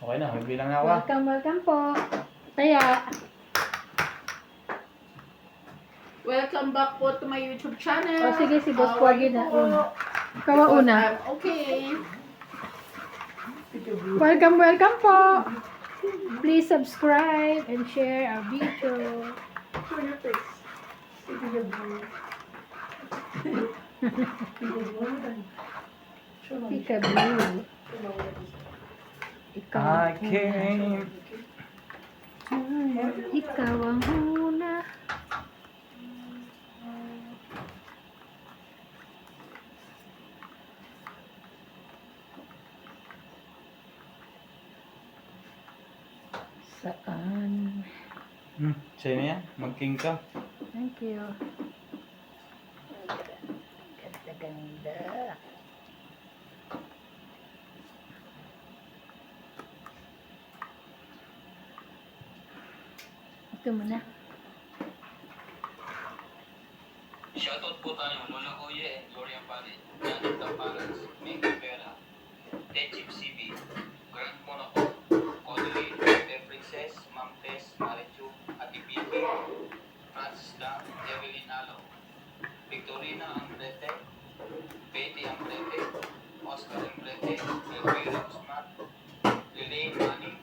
Okay na, magbilang na ako. Ah. Welcome po. Kaya, Welcome back po to my YouTube channel. oh, sige, si Boss How are Pogi you na po? una. Ikaw ang una. Okay. Welcome po. Please subscribe and share our video. Show your face. Peekaboo. Ikaw I ang una. came. Ikaw ang una. Saan? Sa'yo na yan. Mag-king ka. Thank you. Ganda. Ito muna. Shoutout po tayo Lola Oye, Gloria Pari, Janet Tamparas, Ming Vera, Techip CB, Grant Monaco, Audrey, The Princess, Ma'am Tess, Marichu, Ati Bibi, Francis Dang, Evelyn Alo, Victorina Ambrete, Betty Ambrete, Oscar Ambrete, Elvira Usman, Lily Malik,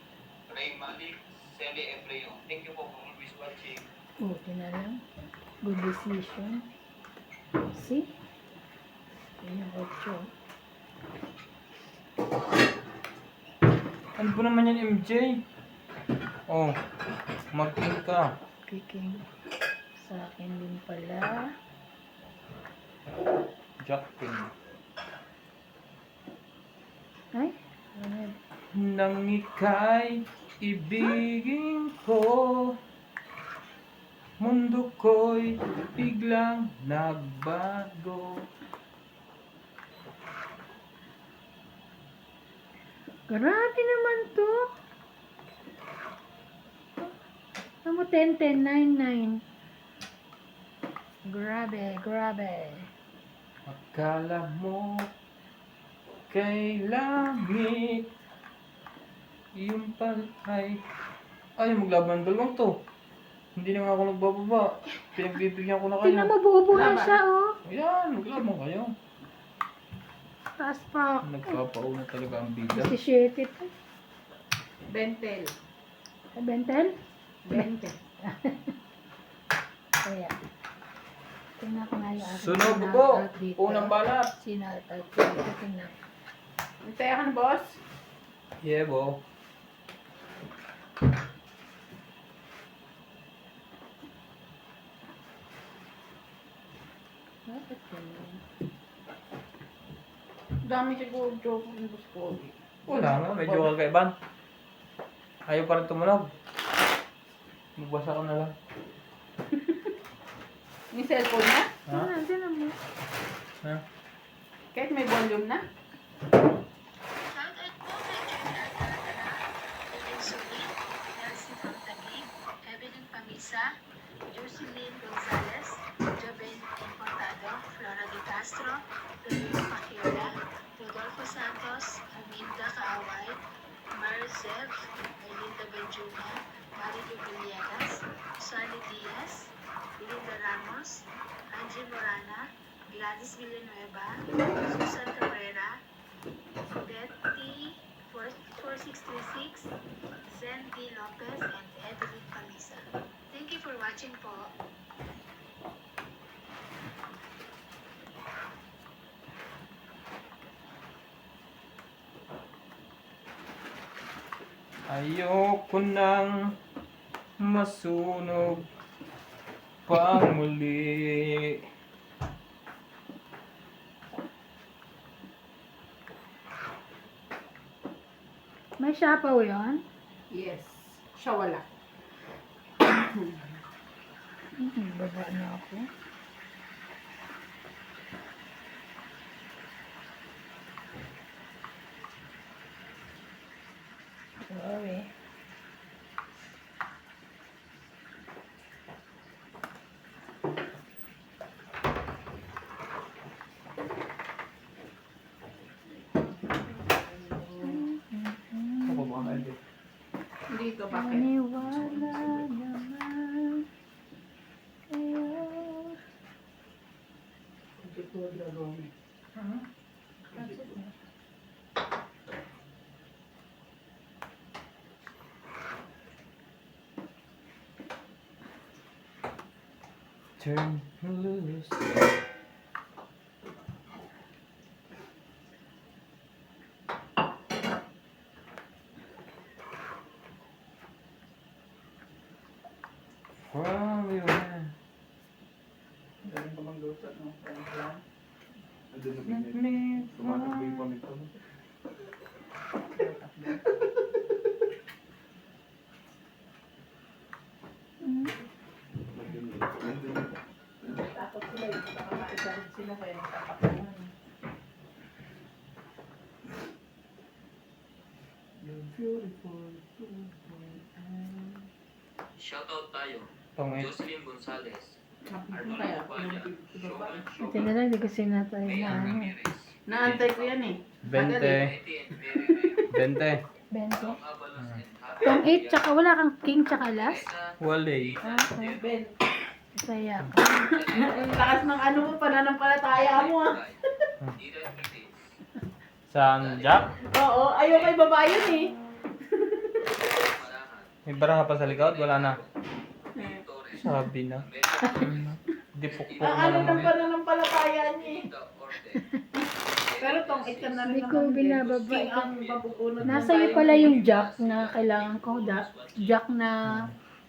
Ray Malik, Sally Ebreo. Thank you po for always watching. Buti na lang. Good decision. See? Yun ang 8. Ano po naman yan, MJ? Oh, mag-king ka. Kicking. Sa akin din pala. Jack King. Ay? Ano? Nang ika'y ibigin ko, mundo ko'y biglang nagbago. Grabe naman to. Ano mo 10, 10, 9, 9. Grabe. Akala mo kay langit, yung palay. Ay, maglaban dalawang to. Hindi na nga ako nagbababa. Pinagbibigyan ko na kayo. Tingnan mo, buo na Laban. siya, oh. Ayan, maglaban kayo. Taas pa. Nagpapauna talaga ang bida. 17 ito. Bentel. Ay, Bentel? Bentel. Kaya. Tingnan ko nga yung aking Sunog sinaltat po. dito. Unang balat. Sinaltat ko dito. Tingnan. Antay ka na, boss. Yeah, bo. Bakit ganyan? Dami siguro joke ng boss ko. Wala nga, medyo kakaiban. Ayaw pa rin tumunog. Magbasa ko na lang. Yung cellphone na? Ha? Tingnan mo. Ha? Kahit may volume na? Shoutout po kay Junior Talatana, Eden Sulit, Elsie Pagtagig, Evelyn Pamisa, Jocelyn Gonzalez, Joben Importado, Flora de Castro, Rodrigo Paquiola, Rodolfo Santos, Aminda Kaaway, Marzev, Melinda Benjuna, Marilu Villegas, Sally Diaz, Linda Ramos, Angie Morana, Gladys Villanueva, Susan Cabrera, Betty 4636, Zen D. Lopez, and Evelyn Pamisa. Thank you for watching po. Ayoko nang masunog pang muli. May sapaw yun? Yes. Siya wala. Baba na ako. Sorry. Ako ba Dito, bakit? Naniwala naman kayo. Turn loose. From your hand. Galing pa mang luto, no? Parang lang. Andun na Let pinit. me Tumatakbo yung pamit ko. Takot sila. Baka maisalit sila kaya natapakuhan. You're beautiful. Shoutout tayo. Tongit. Jocelyn Gonzalez, Ano kaya? Armando Paya, Ibaba. Showman Ate na lang, di ko sinatay na Mayan ano. Ramirez, Naantay ko yan eh. 20. Betty and Mary Ray, 20. Bento. Tom Avalos and Happy Tong 8, Maria, tsaka wala kang king tsaka last. Eka, Wale. Ah, okay. Ben, Saya ko. ang lakas ng ano mo, pananampalataya mo ah. Ira Iris, Saan? Jack? Oo, ayaw kay babae yun eh. Marahan, May baraha pa sa likod? Wala na. Bill Torres, Sabi na. Mary Di pukpuk Ang na ano ng naman. pananampalataya niya eh. Rita Orte, Pero tong ito na Hindi rin ko naman. binababa King ito. ang mabubunod. ng Nasa iyo tayo pala ngayon. yung jack na kailangan ko. Jack na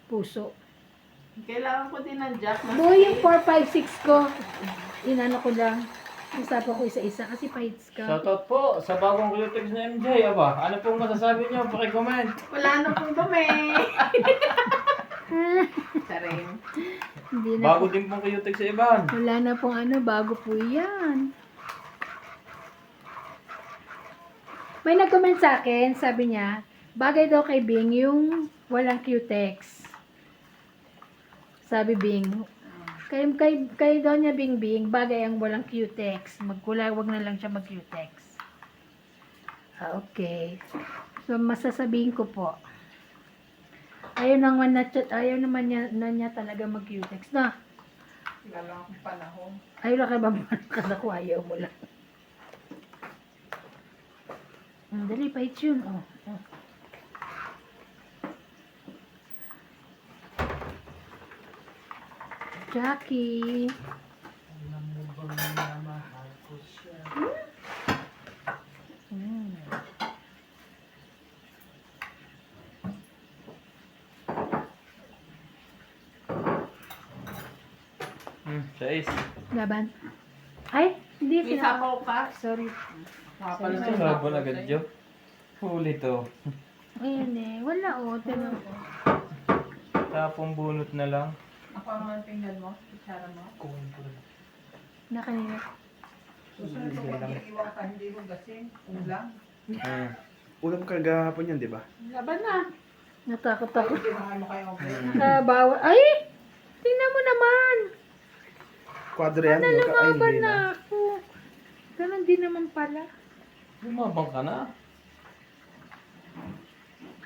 puso. Kailangan ko din ng jack na Buo yung 4, 5, 6 ko. Inano ko lang. Usapan ko isa-isa kasi pa-hits ka. Shoutout po sa bagong Qtex na MJ. Aba, ano pong masasabi niyo? Pakicomment. Wala na pong dumi. Saring. Hindi na Bago po. din pong Qtex sa Iban. Wala na pong ano, bago po yan. May nag-comment sa akin, sabi niya, bagay daw kay Bing yung walang Q-tex. Sabi Bing, kay daw niya Bing, bagay ang walang Q-tex. Wag na lang siya mag-Q-tex. Ah, okay. So, masasabihin ko po, ayaw naman niya talaga mag-Q-tex na. Wala akong panahon. Ayaw lang kayo ba kada ko, ayaw mo lang. Dali, pahit yun. Oh. Jackie. Alam mo bang minamahal ko siya? Mm. Sais. Laban. Ay, hindi May sila. sabaw ka. Sorry. Kapal Sorry. Sabon agad, Jo. Huli to. Ayan eh. Wala o. Tinan mo. Tapong bunot na lang. Ako ang tingnan mo. Itsara mo. Kuhin ko rin. Na kanina. Susunod ko mag-iiwan ka. Hindi mo gasin. Ulang. Ulam ka gahapon yan, di ba? Laban na. Natakot ako. Tinangan mo kayo. Bawal. Ay! Tingnan mo naman. Kwadro yan. Ay, Lumaban hindi na na. ako. Ganon din naman pala. Lumabang ka na.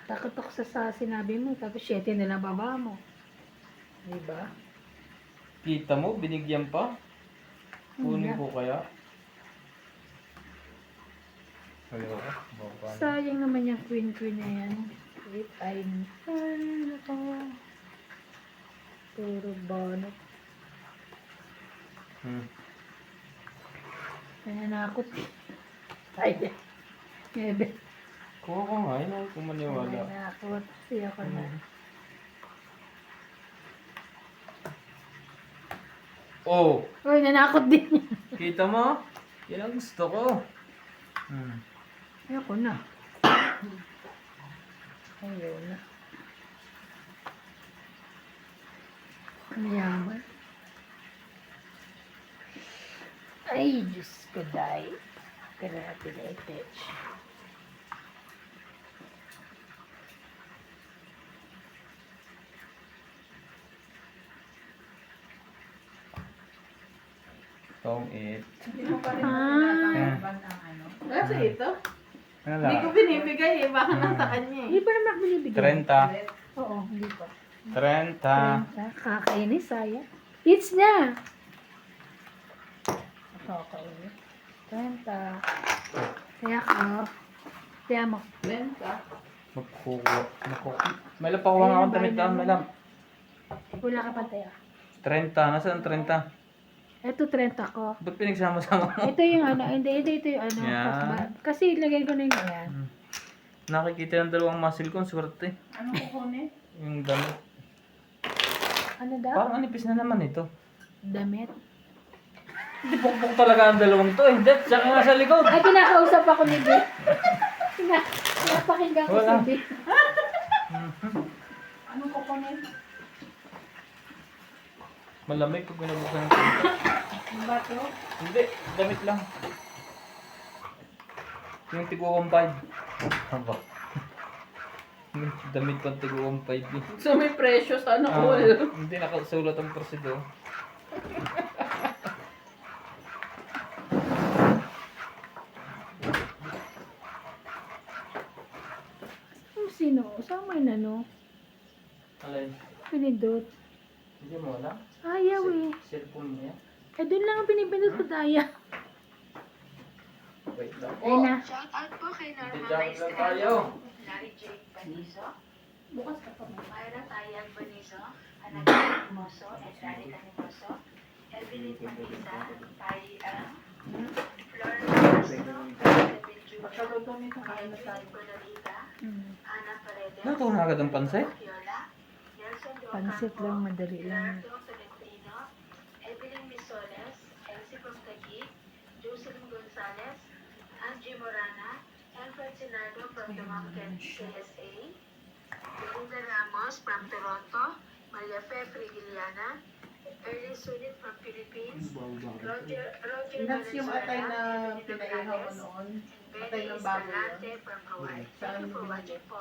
Takot ako sa sinabi mo. Tapos 7 na lang baba mo. Diba? Kita mo, binigyan pa. Kunin ko kaya. Ayaw ka. Baka na. Sayang naman yung queen na yan. Wait, I'm ako. Puro bonnet. Nananakot. Ay, Ebe. Kuha ko nga, yun ako kumaniwala. Nananakot. Siya ko na. Oh, Uy, nanakot din niya. kita mo? Yan ang gusto ko. Ayoko na. Ayaw na. Mayaman. Ay, Diyos ko, day. Grabe na itech. Tong it. Hindi mo pa rin Ah. tinatanggapan ang ano. Kasi ito. Ano Hindi ko lang? binibigay eh. Baka nasa kanya Hindi eh. pa naman ako binibigyan. 30. Oo, hindi pa. 30. Kakainis, sayang. Eats niya. Kakainis. 30. Kaya ko. Kaya mo. Benta. Magkukuha. May lang pakuha nga akong damit doon. May lang. Wala ka pa tayo. 30. Nasaan 30? Ito 30 ko. Ba't pinagsama-sama mo? Ito yung ano, hindi, ito yung ano. Yan. Kasi ilagay ko na yung yan. Nakikita ng dalawang muscle ko. Ang swerte. Ano kukunin? Yung damit. Ano daw? Parang anipis na naman ito. Damit. Hindi pukpuk talaga ang dalawang to eh. Dad, siya nga sa likod. Ay, kinakausap ako ni Vic. Pinapakinggan ko Wala. si Vic. Anong kukunin? Malamig pag binabuksan ng pinto. Ang bato? Hindi, damit lang. Yung tiguang 5. Haba. Yung damit pang tiguang 5 eh. So may presyo sa ano Ah, all. hindi nakasulat ang presido. Sino? Saan may nano? Alay, Pinindot. hindi mo alam? Ayaw eh. Cellphone mo yan? Eh, doon lang ang pinipindot ko daya. Wait lang. Ayun na. Shout out po kay Norma Hindi lang Maestro, tayo. Larry Jake Banizo, Bukas ka pa. Myra Tayag Banizo, Anak Animoso, and Daddy Animoso, Evelyn Manisa, Tay Flora Castro, Isabel Jr., Pagkaluto nito, kain na tayo. Evelyn Bonavita, Hmm. Ana Paredes, Nato na agad ang pansay? Fiola, Nelson De Pansit Ocampo, lang, madali lang. Gerardo Tolentino, Evelyn Misoles, Elsie Pagtagui, Jocelyn Gonzalez, Angie Morana, Alfred Sinardo from the Mountain CSA, Belinda Ramos from Toronto, Maria Fe Frigiliana, Ernie Sunit from Philippines, Roger That's yung atay na Valenzuela, pinaihaw mo noon. and Atay Benny ng baboy yun. Escalante from Hawaii. Saan Thank you for yung watching po.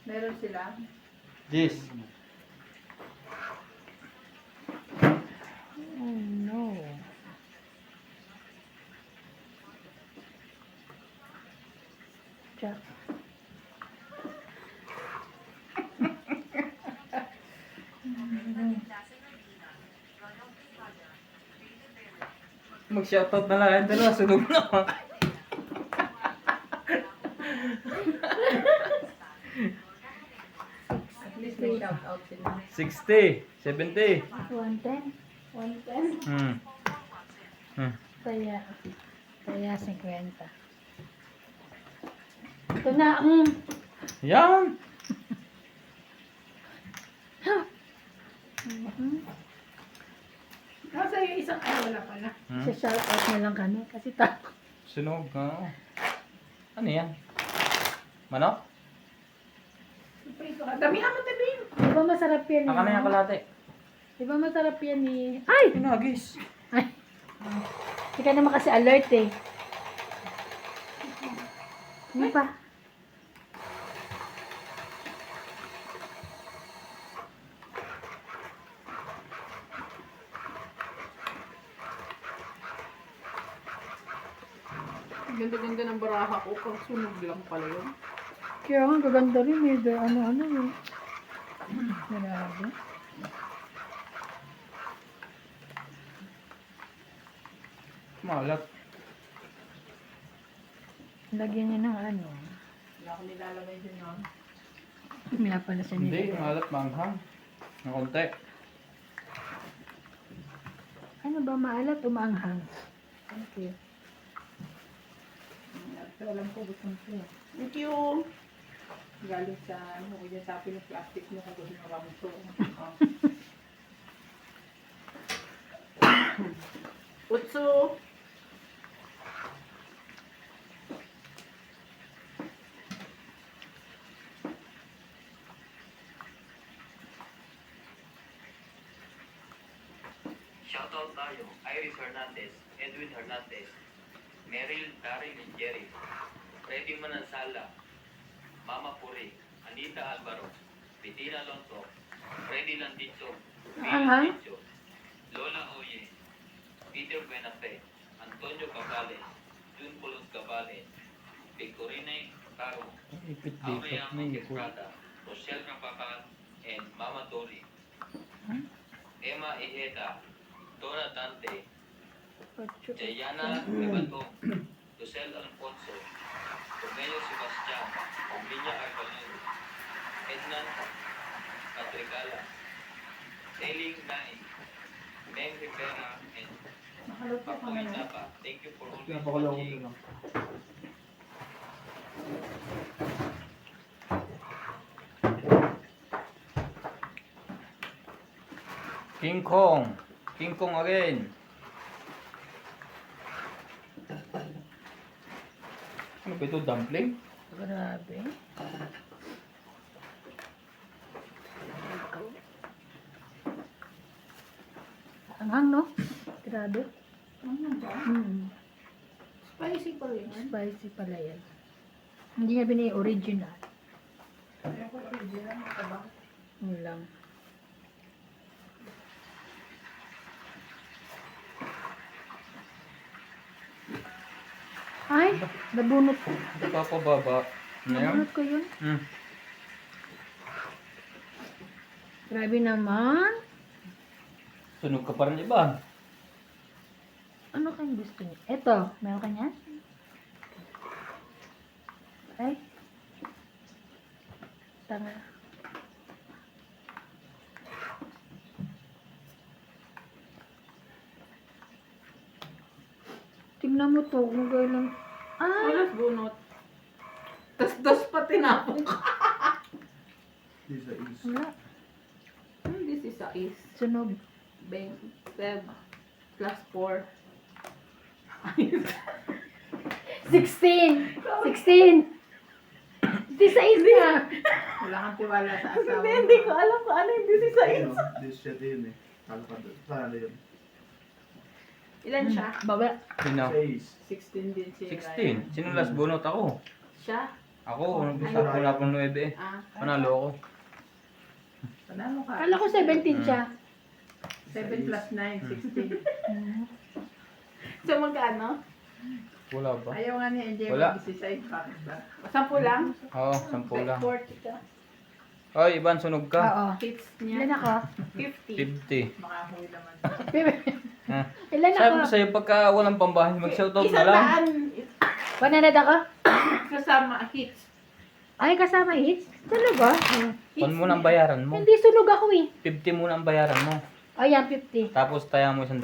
Meron sila. Yes. Oh no. Jack. Mag-shoutout na lang. Yung dalawa, sunog na. At least may shout out sila. 60, 70. 110? 110? Hmm. Hmm. Kaya 50. Ito na, Yan! Nasa yung isang wala pala. Hmm. Sa shout out na lang kami kasi takot. Sunog nga. Ano yan? Manok? Prito ka. Damihan mo tabi. Di ba masarap yan Aka na yung kalate. Di ba masarap yan eh? Ay! Pinagis. Ay! Hindi ka naman kasi alert eh. Ano pa? Ganda-ganda ng baraha ko. Kung sunog lang pala yun. Kaya nga gaganda rin eh. Ano eh. Grabe. Malat. Lagyan niya ng ano. Wala ko nilalagay din yun. May pala siya Hindi, nilagay. malat manghang. Ng konti. Ano ba maalat o maanghang? Thank you. Ito alam ko gusto ko. Thank you. Galing sa ano ko dyan sa plastic mo kung gusto mo kami ito. Utsu. Shoutout tayo, Iris Hernandez, Edwin Hernandez, Meryl, Daryl, and Jerry, Freddy Manansala, Mama Puri, Anita Alvaro, Bettina Alonso, Freddy Landicho, Aha. Landicho, Lola Oye, Peter Buenafe, Antonio Cabales, Jun Pulos Cabales, Picorine Caro, Ipit Aurea dito. May ipot. Prada, Rochelle Rapapan, and Mama Tori. Emma Ejeda, Donna Dante, Jayana Lebato, Lucel Alfonso, Romeo Sebastian, Minya Arbalino, Ednan Patricala, Teling Nai, Meng Rivera, and Nakaluto ka Papo na lang. Itapa. Thank you for always Pinapakulo ko watching. lang. King Kong. King Kong again. Ano ba ito? Dumpling? Grabe. Anghang, no? Grabe. Ano ba? Spicy pa rin. Spicy pala yan. Hindi niya binigay original. Ayoko original, mataba. Yun lang. Ay, nabunot. Papababa. Ano yan? Nabunot ko yun. Hmm. Grabe naman. Sunog ka pa rin iba. Ano kayong gusto niyo? Eto, meron ka niyan? Ay. Tanga. Tingnan mo to, kung gano'n. Ah! Walas bunot. Tas pa tinapong ka. This is Wala. This is a is. Sunog. Bang. Feb. Plus 4. 16! 16! Di sa isa! Wala kang tiwala sa asawa. Hindi ko alam kung ano yung this is a is. ano, this shit yun eh. Kala ka doon. Sana yun. Ilan siya? Baba. Sino? 6. 16 din siya. 16. Sino last bunot ako? Siya? Ako, Ay. wala pang 9 eh. Ah. Panalo ako. Panalo ka? Kala ko 17 siya. 7 plus 9, 16. Mm. So magkano? Wala ba? Ayaw nga niya, hindi Wala. mag-decide pa. 10 lang? Oo, 10 lang. 40 ka. Oy, Ivan, sunog ka. Oo. Hits Ilan niya. ako? 50. 50. Makahoy naman. Ha? Ilan Sabi ako? ko sa'yo, pagka walang pambahay, mag-shoutout na lang. 100 100 ako? kasama hits. Ay, kasama hits? Talaga? Kung mo ang bayaran mo. Hindi sunog ako eh. 50 muna ang bayaran mo. Ayan, 50. Tapos taya mo 100.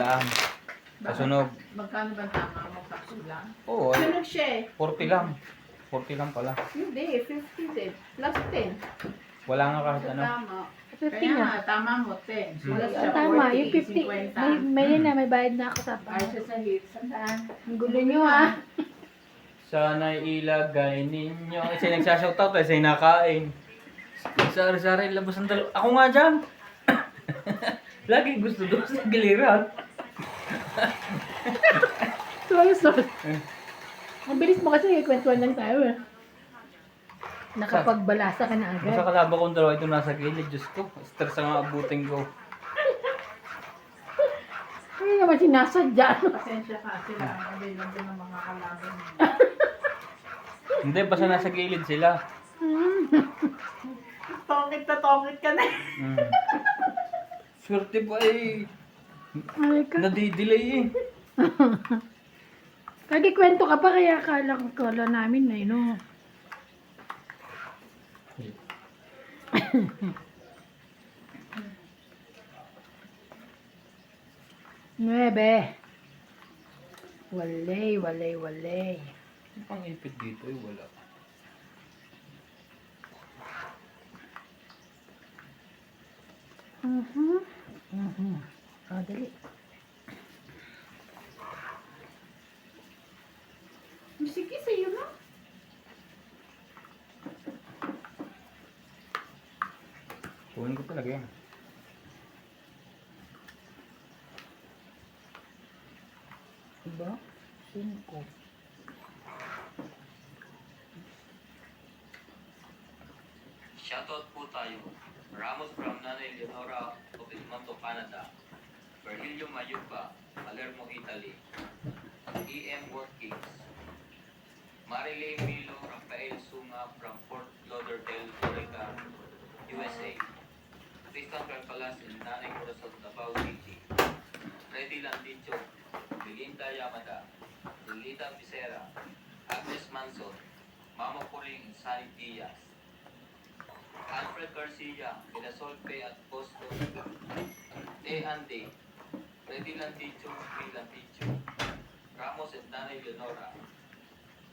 Kasunog. Magkano ba tama mo? Sakto lang. Oo, ay, Sunog siya eh. 40 lang. 40 lang pala. Hindi, 50 din. Plus 10. Wala nga kahit So, ano. tama. 50 Kaya nga. nga, tama mo 10. So, plus Ah, siya tama, 40, yung 50. 50. May yun na, may bayad na ako sa Ay, siya sa hits. Sandaan. Ang gulo nyo ah. Sana'y ilagay ninyo. Isa yung nagsashoutout, isa yung nakain. Sari-sari, labas ang dalawa. Ako nga dyan. Lagi gusto doon sa giliran. Sorry. Ang bilis mo kasi, kwentuhan lang tayo eh. Nakapagbalasa ka na Basta agad. kalaba kong dalawa ito nasa gilid. Diyos ko, stress ang abutin ko. Ano naman sinasadya? Pasensya ka, sila ang available ng mga kalaban. Hindi, basta nasa gilid sila. Tokit na tokit ka na. Mm. Swerte pa eh. Ay ka. Nadidelay eh. Kagikwento ka pa kaya kala namin na no. Nuebe. Walay. Yung pang-ipit dito eh, wala. Dali. Sige sa'yo na. Kunin ko talaga yan. Diba? 5. Shoutout po tayo. Ramos from Nanay Leonora of Edmonton, Canada. Berlilio Mayupa, Palermo, Italy. EM Workings. Marilyn Milo Rafael Sunga from Fort Lauderdale, Florida, USA. Tristan Carcalas and Nanay Corazon, Davao City. Freddy Landicho, Belinda Yamada, Lilita Picera, Agnes Manson, Mama Puling and Sunny Diaz. Alfred Garcia, Pinasolpe at Boston. Andy, Freddy Landicho, P. Landicho. Ramos and Nanay Leonora.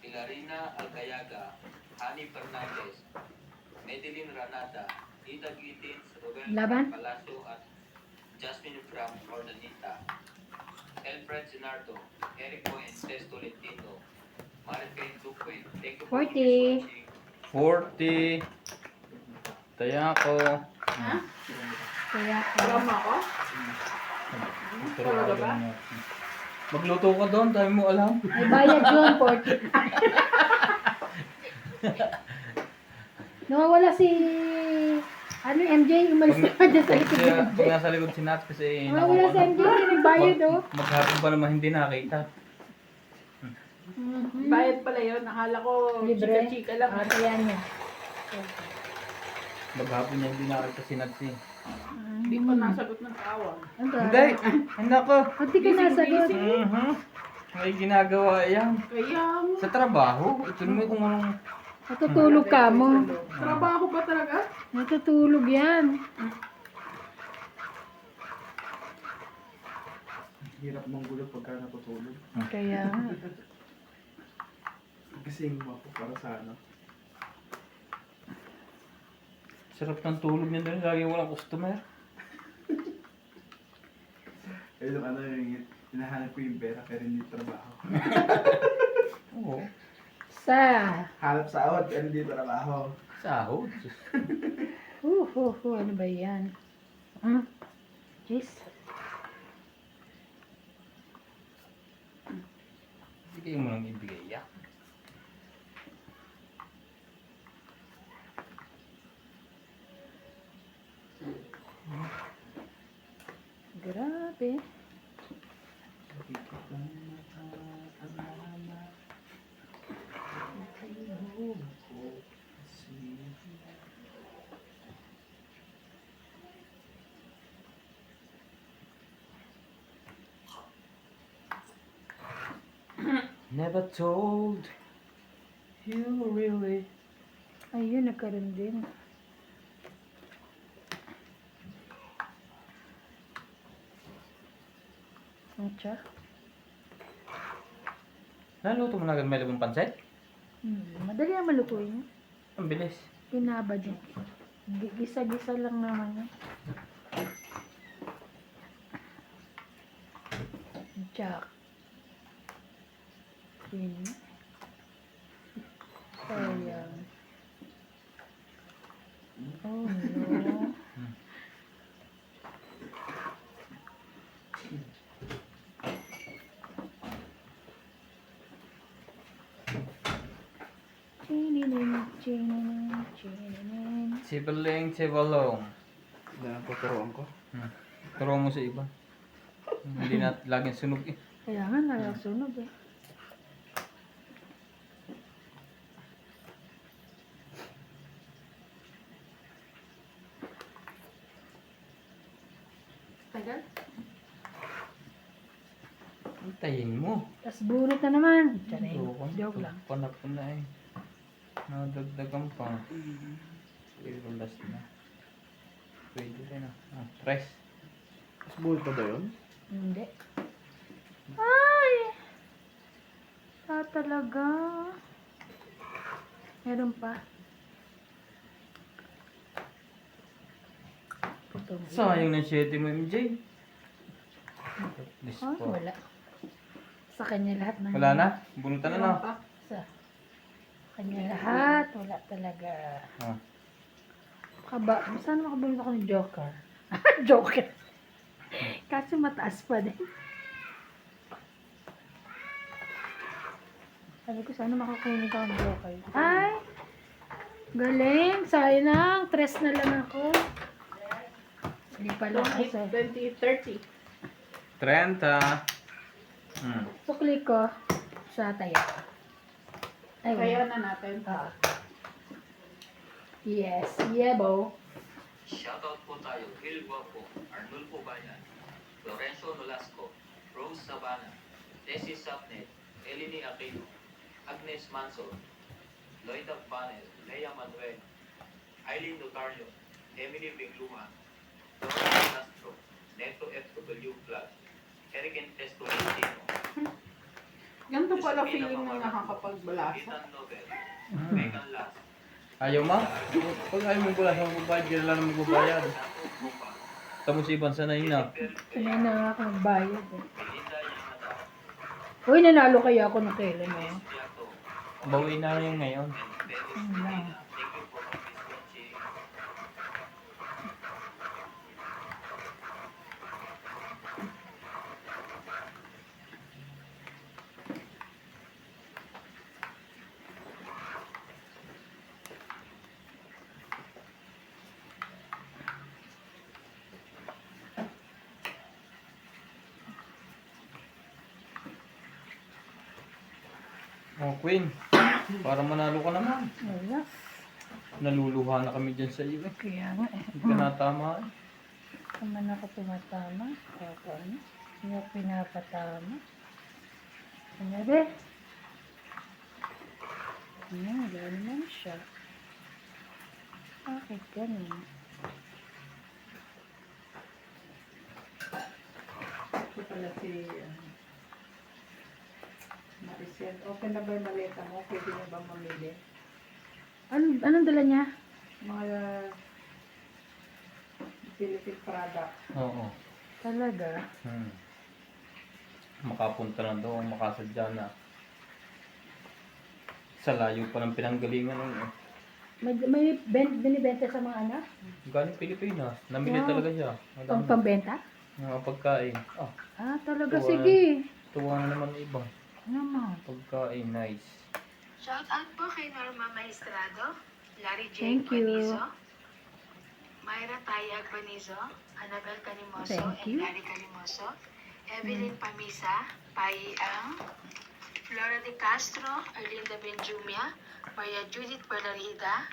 Pilarina Alcayaga, Hani Fernandez, Medellin Ranata, Ida Gittins, Roberto Laban. Palacio at Jasmine from Ordanita. Alfred Zinardo, Erico and Tess Tolentino, Maripel Duque. Thank you for 40. watching. 40. Taya ko. Kaya, Tama ako? Talaga ba? Magluto ka doon, tayo mo alam. ay bayad yun, 40. Nawawala si, ano, MJ, umalis na dyan sa likod ni MJ. Pag nasa likod si Nat kasi Nawawala si MJ, hindi nagbayad, oh. Maghapon pa naman hindi nakita. Mhm. Bayad pala yun. Akala ko Libre. chika-chika lang. Ah, kaya niya. Maghapon niya hindi nakita si Nat si. Hindi pa nasagot ng tawag. Ano? Hindi! Ay nako! Hindi ka nasagot. May ginagawa yan. Kaya mo. Sa trabaho, ito naman kung anong... Natutulog ka mo. Trabaho ba talaga? Natutulog yan. Hirap manggulo pagka natutulog. Kaya, Gising mo ako para sa ano. Sarap ng tulog niya doon, lagi walang customer. Eh, yung ano yung hinahanap ko yung pera pero hindi trabaho. Oo. sa, Hanap sahod pero hindi trabaho. Sahod. ano ba yan? Jeez. Hindi kayo mo nang ibigay yan. Grabe. Never told you really. Ayun, nagkaroon din. Ancha? Naluto mo na agad may labang pansit? Madali ang malutuin niya. Ang bilis. Pinabad niya. Gisa-gisa lang naman yun. Jack. Yun. Sayang. Oh no. Chininin. Sibaling, sibalong. Na tuturuan ko. Turo mo sa iba. Hindi na laging sunog eh. Kaya nga nalasunog eh. Tagal? Antayin mo. Tapos bunot na naman. Charing. Joke Joke lang. Panap ko na eh. Nadagdagan pa. Pero last na. Pwede rin ah. Press. Mas buhay pa ba yun? Hindi. Ay! Talaga. Meron pa. Putong. Sayang ng 7 mo MJ. This Oh, po. wala. Sa kanya lahat ng... Wala na? Bunutan na na. Pa? Sa kanya lahat. Wala talaga. Ah. Kaba, saan makabulot ako ng Joker? Joker. Kaso mataas pa din. Sabi ko, sana makakunin ako ng Joker. Ay! Galing! Sayang! 3 na lang ako. Hindi pala kasi. 20, 30. 30. Sukli ko sa taya. Ay, Kaya na natin. Yes, yebo. Shoutout po tayo, Will Guapo, Arnulfo Bayan, Lorenzo Nolasco, Rose Sabana, Tessie Sapnet, Eleni Aquino, Agnes Manso, Loida Banel, Lea Manuel, Eileen Notario, Emily Bingluma, Dora Castro, Neto FW Vlog, Eric Entes Tolentino, Ganito pala feeling na nakakapagbalasa. Ethan Nobel, Megan Las, Ayaw ma? Pag ayaw mo pala sa magbabayad, kailan lang magbabayad. Nato Rupa, Tapos ibang sanay na. Sanay na nga ako magbayad eh. Belinda Yanada, Uy, nanalo kaya ako ng kailan mo. Piato, Bawiin na yung ngayon. and Dennis Ano lang. Medina. Thank you for participating. Oh, Queen. Para manalo ka naman. Wala. Naluluha na kami dyan sa iyo eh. Kaya nga eh. Hindi ka natama eh. Naman ako tumatama. Ano? Hindi ako pinapatama. Ano ba? Wala naman siya. Bakit ganun? Ito pala si Maricel. Okay na ba yung maleta mo? Pwede na ba mamili? Anong dala niya? Mga Philippine product. Oo. Talaga? Makapunta na daw, makasadya na. Sa layo pa ng pinanggalingan nun eh. May binibenta sa mga anak? Galing Pilipinas. Namili Wow. talaga siya. Pang pambenta? Mga pagkain. Ah, Talaga, Tuwa. sige. tuwa na naman iba. Naman. Pagkain, nice. Shout out po kay Norma Maestrado, Larry J. Thank you. Banizo, Myra Tayag Banizo, Annabel Canimoso, Thank and you. Larry Canimoso, Evelyn Pamisa, Pai Ang, Flora de Castro, Erlinda Benjumia, Maria Judith Balarida,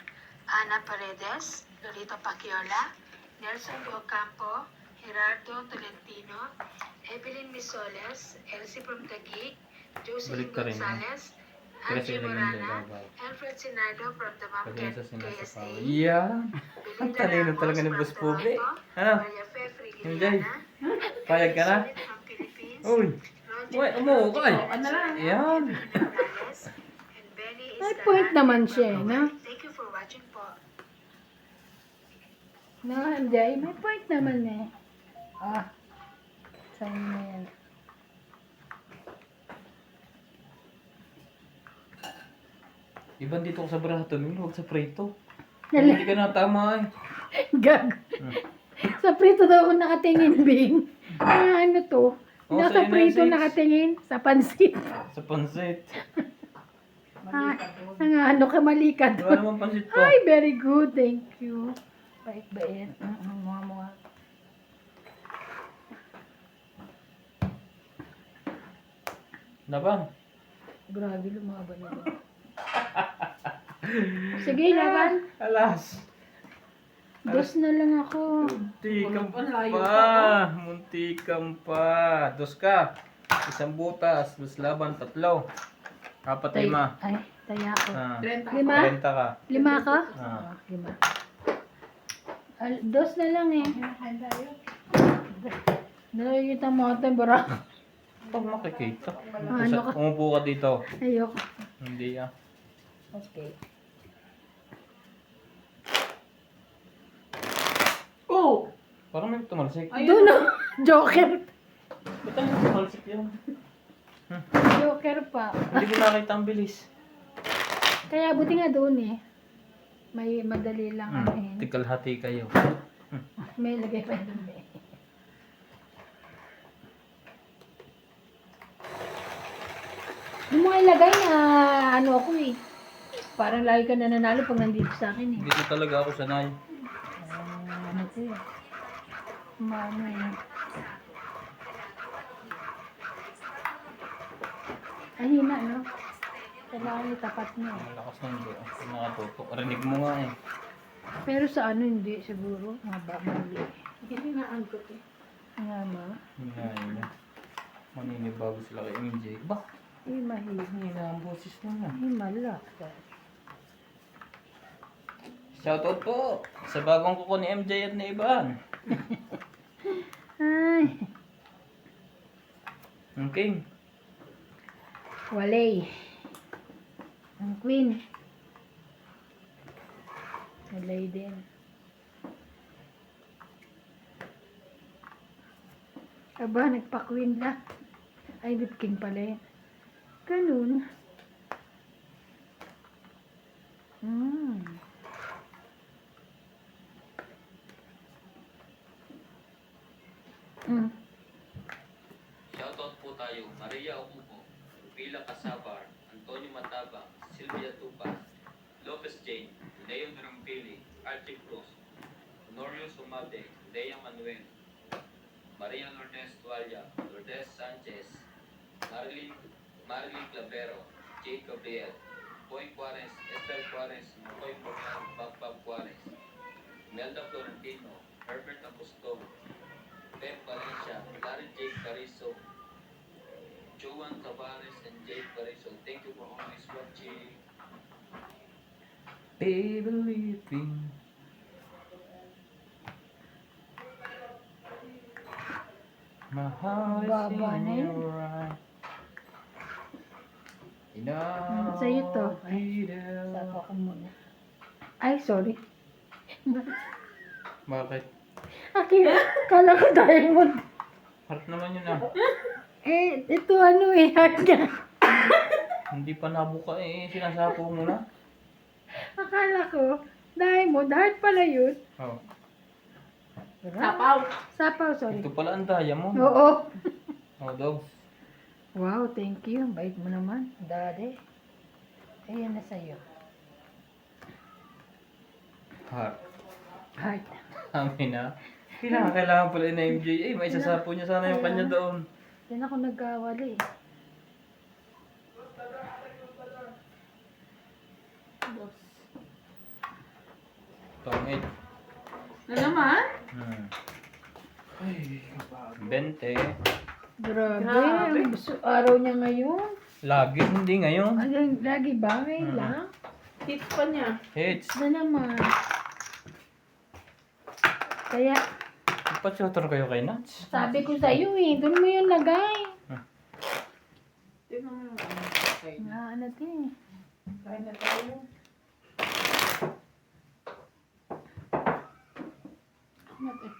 Ana Paredes, Lolita Paciola, Nelson de Ocampo, Gerardo Tolentino, Evelyn Misoles, Elsie from Taguig, Jocelyn Balik ka rin, ha? Gonzalez, Kasi Angie ilagay mo Morana, dyan, babay. Alfred Sinardo from the Pag Mamken sa sinasapa. KSA, Yeah. Ang Belinda talino Ramos talaga ni from Boss Pobe. Toronto, Ano? Maria Fe Enjoy. Frigiliana, Payag ka na? Sulit from Philippines, Uy. Roger Uy, umuho ka eh. Ano lang? Yan. Morales, and Benny May Iscaran point naman from siya, Dubai. no? Thank you for watching po. No, hindi. May point naman eh. Saan na yan? Iban dito ko sa Brahaton, huwag sa Preto. Nala- Hindi ka natama eh. Gag. Sa prito daw ako nakatingin, Bing. Ano to? Oh, Nasa sa prito United. nakatingin. Sa pansit. Sa pansit. Ang ano ka, malikad. Wala naman pansit pa. Ay, very good. Thank you. Bait-bait. Mga. Laban. Grabe, lumaban na ba? Sige, laban. Alas. Dos na lang ako. Muntikam Ang layo pa. Muntikam pa. Dos ka. Isang butas. Dos laban. Tatlo. Apat Tay- lima. Ay, taya ko. 30 Lima? 40 ka. 5 ka? Ah. 5. Dos na lang eh. Nakikita mo ito, bro. Pag makikita. Ano ka? Umupo ka dito. Ayoko. Hindi ah. Okay. Oh! Parang may tumalsik. Doon na. Joker. Ba't ang tumalsik yun? Joker pa. Hindi ko nakita ang bilis. Kaya buti nga doon eh. May madali lang ano eh. Tikalhati kayo. May lagay pa doon eh. Yung mga ilagay na ano ako eh. Parang lagi ka nananalo pag nandito sa akin eh. Dito talaga ako sanay. Ano ko eh. Mano eh. Ay, hina no? Kailangan itapat mo. Malakas na hindi. Nakatutok. Rinig mo nga eh. Pero sa ano hindi siguro. Mali. Hindi na angkot eh. Nga ma. Hingayin na. Maninibago sila kay MJ. Ba? Mahilig. Hina ang boses mo na. Himala. Shoutout po sa bagong kuko ni MJ at ni Ivan. Ay. Ang king. Walay. Ang queen. Walay din. Aba, nagpa-queen na. Ay, with king pala yun. Ganun. Shoutout po tayo, Maria Ocupo, Rupila Casabar, Antonio Matabang, Sylvia Tupa, Lopez Jane, Leon Rampili, Archie Cruz, Honorio Sumate, Lea Manuel, Maria Lourdes Tualia, Lourdes Sanchez, Marilyn Clavero, Jade Gabriel, Boy Juarez, Esther Juarez, Makoy Morel, Bagbag Juarez, Melda Florentino, Herbert Apostol, Pep Valencia, Larry Jake Carizo, Joan Tavares, and Jake Carizo. Thank you for always watching. Baby living. My heart is Baba na in yun. your eye. Sa'yo to. Ay, sapa ko muna. Ay, sorry. Bakit? Akin, kala ko diamond. Heart naman yun ah. Eh, ito ano eh, heart na. Hindi pa nabuka eh. Sinasapo mo na. Akala ko, diamond, heart pala yun. Oh. Sapaw. Sapaw, sorry. Ito pala ang diamond. Oo. Oh, dog. Wow, thank you. Bait mo naman, daddy. Ayan na sa'yo. Heart. Heart. Amin na. Kailangan pala na MJ. Eh, may sasapo niya sana yung kanya doon. Yan ako nagkawali. Tongit. Na naman? Ay, 20. Grabe, Grabe. ang araw niya ngayon. Lagi, hindi ngayon. Ay, lagi ba? Ngayon lang? Hits pa niya. Hits. Na naman. Kaya, Ipa-tutor kayo kay Nats. sabi ko sa'yo eh, doon mo yung lagay. Tingnan mo yung ano. Okay. Nga, natin. Kain na tayo. Natin.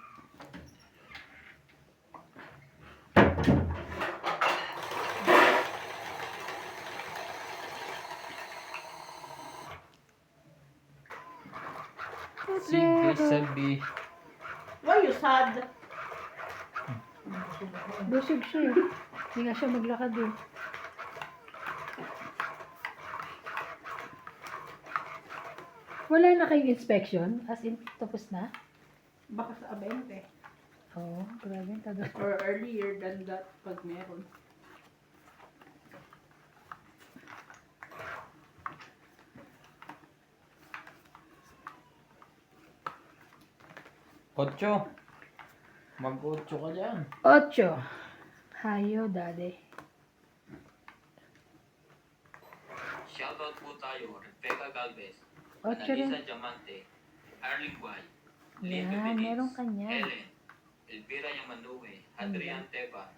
Sige, sabi. Why you sad? Busog siya eh. Hindi nga siya maglakad eh. Wala na kayong inspection? As in, tapos na? Baka sa 20. Oo, grabe yung tagal. Or earlier than that pag meron. Otso. Mag-otso ka dyan. 8. Hayo, daddy. Shoutout po tayo, Rebecca Galvez, 8 rin. Analisa Diamante, Arling Guay, Yan, Linda Beniz, meron ka niyan. Helen, Elvira Yamanue, Adrian Teva,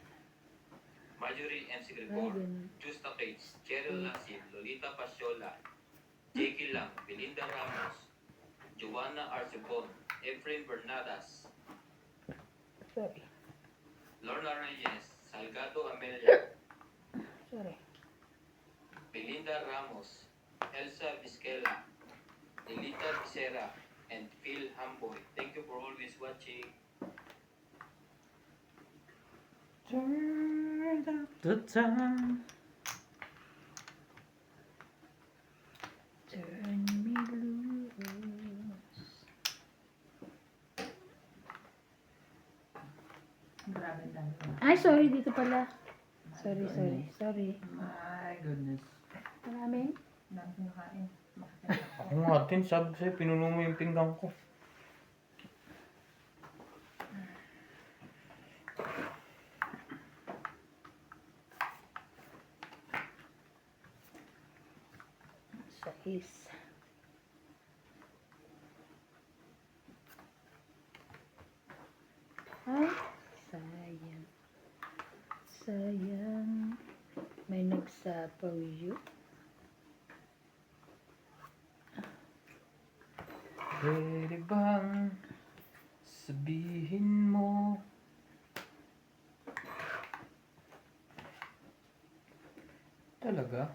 Marjorie MC Gregor, Ayun. Justa Cates, Cheryl Lasin, Lolita Pasiola, Jackie Lang, Belinda Ramos, Joanna Arcebon, Efrain Bernadas, Sorry. Lorna Reyes, Salgado Amelia, Sorry. Belinda Ramos, Elsa Vizquela, Elita Vicera, and Phil Hamboy. Thank you for always watching. Turn up the time. Turn me loose. Grabe lang. Ay, sorry, dito pala. Sorry. My goodness. Wala namin. Dami ko nakain. Ako nga din, sabi ko sa'yo, pinuno mo yung pinggan ko. Sais. Ay, sayang. Sayang. May nagsapaw yun. Pwede bang sabihin mo? Talaga?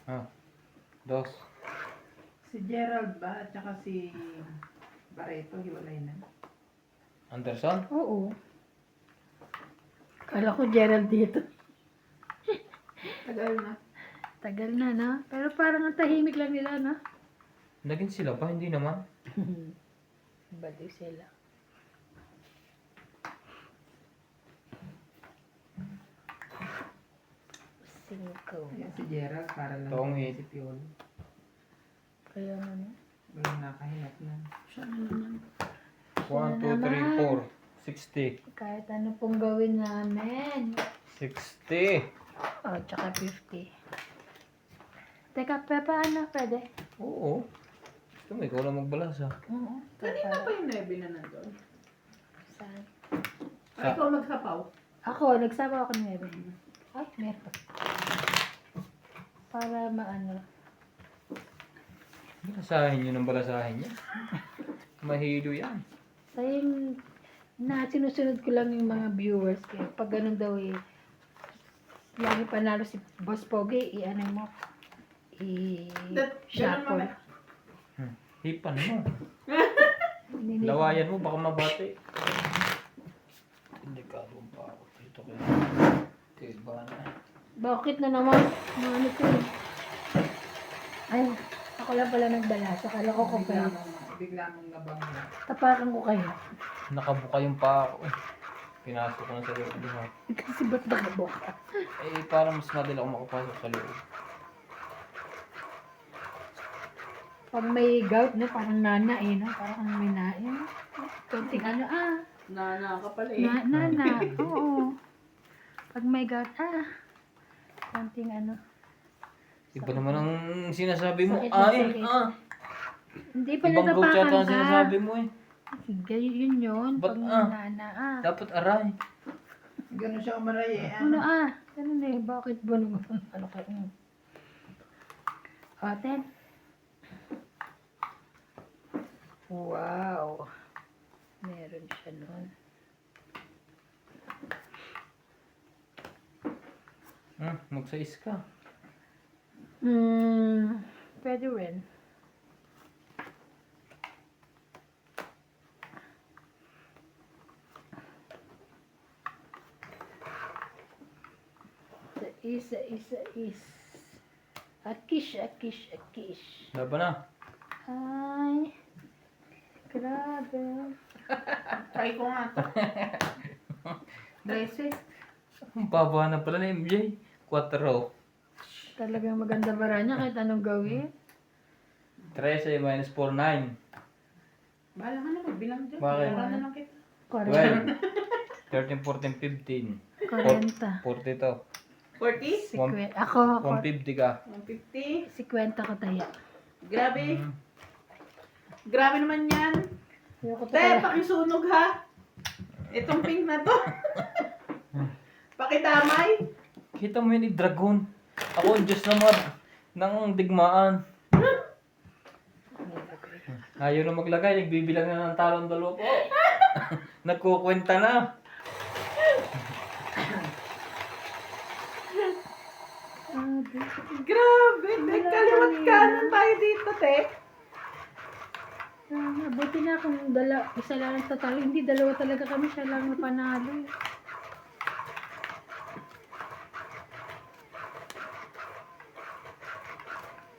Ah, dos. Si Gerald ba? At saka si Barreto, hiwalay na. Anderson? Oo. Kala ko Gerald dito. Tagal na. Tagal na, na. Pero parang ang tahimik lang nila, na. Naging sila ba? Hindi naman. Balik sila. Cinco. Ayan si Gerald, para lang Tongit. si Piolo. Kaya ano? Walang nakahinap na. Siya na naman. 1, 2, 3, 4. 60. Kahit ano pong gawin namin. 60. Oh, tsaka 50. Teka, paano? Pwede? Oo. Gusto mo, ikaw lang magbalas ha. Oo. Kanina pa yung 9 na nandun. Saan? Ay, ikaw magsapaw. Ako, nagsabaw ako ng 9. Ay, meron. Para maano. Balasahin nyo ng balasahin niya. Mahilo yan. So, yung sinusunod ko lang yung mga viewers. Kaya pag ganun daw lagi panalo si Boss Pogi, i-ano mo, i-shuffle. Hipan mo. Nini- Lawayan mo, baka mabati. Hindi ka pa ako. Ito kayo. Diba na. Bakit na naman? Ano ko eh. Ay, ako lang pala nagbalasa. Kala ko ko kayo. Bigla mong nabangga. Tapakan ko kayo. Nakabuka yung paa ko eh. Pinasok ko na sa loob. Diba? Kasi ba't nakabuka? Eh, para mas madali ako makapasok sa loob. Pag may gout, no, parang nana eh, no? Parang may nain. Konting ano, Nana ka pala eh. nana, oo. Pag may gout, konting ano. Iba naman ang sinasabi mo. Sakit na Ay, sakit. Ibang Hindi pa goat natapakan yata ang ka. sinasabi mo eh. Yun yun. Ba't, Pag may nana, Dapat aray. Ganun siya umaray eh. Ano ganun eh, bakit ba naman? Ano ka? Ten. Wow. Meron siya nun. Magsais ka. Pwede rin. Is. Akish. Laban na. Ay. Grabe. Try ko nga to. 13. Ang baba na pala na MJ. 4. Talagang maganda ba niya kahit anong gawin? 13 minus 4, 9. Bahala ka na magbilang dyan. Bakit? Wala na lang kita. 12. 13, 14, 15. 40. 42. 40? Ako. 150 ka. 150. 50 ko tayo. Grabe. Grabe naman yan. Ayoko to Te, kaya. pakisunog ha. Itong pink na to. Pakidamay. Kita mo yun, dragon. Ako ang Diyos naman ng digmaan. Ayaw na maglagay, nagbibilang na ng talong dalawa po. Nagkukwenta na. Grabe. Nagkaliwat kanan tayo dito, te. Buti na kung isa lang ang tatalo. Hindi, dalawa talaga kami. Siya lang ang panalo. Eh.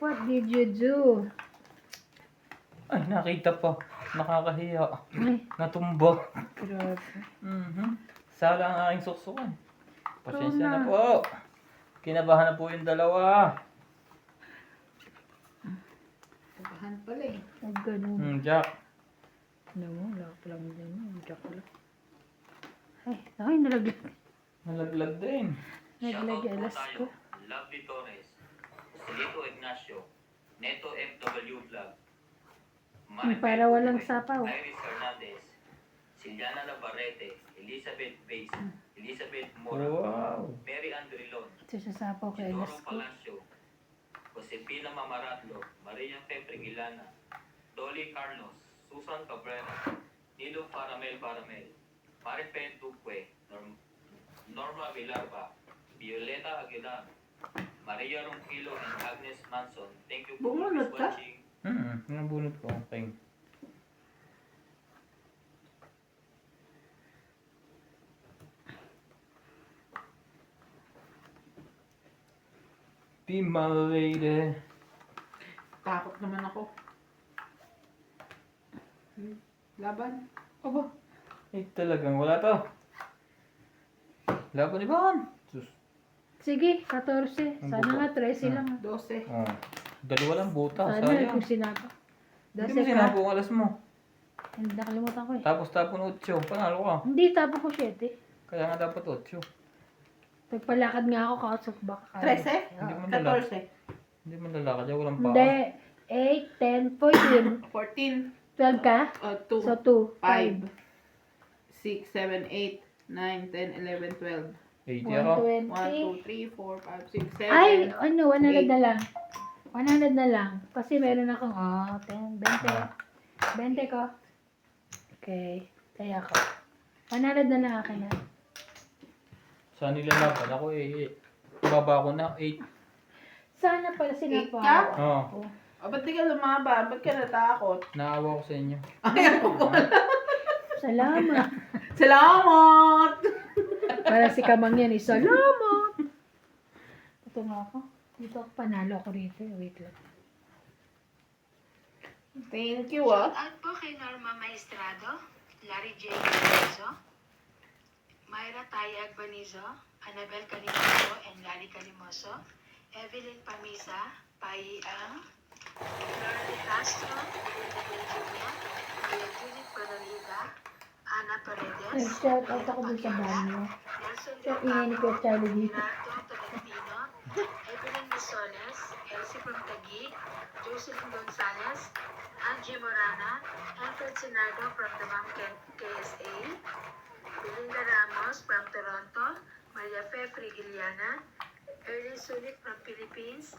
What did you do? Ay, nakita pa. Nakakahiya. Ay, Natumba. grabe. Sala ang aking suksukan. Pasensya na na. po. Kinabahan na po yung dalawa. Tabahan pala eh. Huwag ganun. Jack. Ano mo, wala pa lang din. Jack lang. Ay, nalaglag. Nalaglag din. Nalaglag yung alas ko. Lovely Torres, Celito Ignacio, Neto FW Vlog, Para walang sapaw. Iris Hernandez, Siliana Navarrete, Elizabeth Bates, Elizabeth Mora, Wow. Mary Andrilon, Ito sa sapaw kay Isidoro alas ko. Palacio, Josepina Mamaratlo, Maria Pepe Gilana, Dolly Carlos, Susan Cabrera, Nilo Paramel, Maripel Duque, Norma Villarba, Violeta Aguilar, Maria Ronquillo, and Agnes Manson. Thank you for Bumunot ka? watching. Nabunot ko. Okay. Be my lady. Takot naman ako. Laban. Aba. Eh talagang wala to. Laban Iban. Sus. Sige, 14. Sana nga 13 lang. 12. Oh. Dalawa lang buta. Sana Sayang. kung sinapa. Hindi mo 12 sinabi ka. ang alas mo. Hindi nakalimutan ko eh. Tapos tapon 8. Panalo ka. Hindi, tapo ko 7. Kaya nga dapat 8. Nagpalakad nga ako kausap baka kaya. 13? Hindi mo nalakad. 14. Hindi mo lalakad. Diyan walang paa. Hindi. 8, 10, 14. 14. 12 ka? 2. So 2, 5. 5. 6, 7, 8, 9, 10, 11, 12. 80 ako. 1, 2, 120. 3, 4, 5, 6, 7. Ay, ano, 100 na lang. 100 na lang. Kasi meron akong, 10, 20. 20 ko. Okay. Kaya ko. 100 na lang akin na. Saan nilalaban? Ako baba ko na 8. Sana pala sinapa. 8 ka? Oh. Ba't di ka lumaban? Ba't ka natakot? Naawa ko sa inyo. Ayaw ko. Salamat. Salamat! Para si Kamang yan, salamat. Ito nga ako. Dito ako panalo ako rito. Wait lang. Thank you, ah. Shoutout po kay Norma Maestrado, Larry J. Calimoso, Myra Tay Agbanizo, Annabel Calimoso and Lali Calimoso, Evelyn Pamisa, Pai Ang, Floride Castro, Linda Benjunia, Maria Judith Panaliga, Ana Paredes, Nag-shout out ako dun sa banyo. Nelson Sa ingay ni Kuya Charlie dito. Gerardo Tolentino, Evelyn Misones, Elsie from Taguig, Jocelyn Gonzalez, Angie Morana, Alfred Sinardo from the Mom KSA, Belinda Ramos from Toronto, Maria Fe Frigiliana, Early Sulit from Philippines,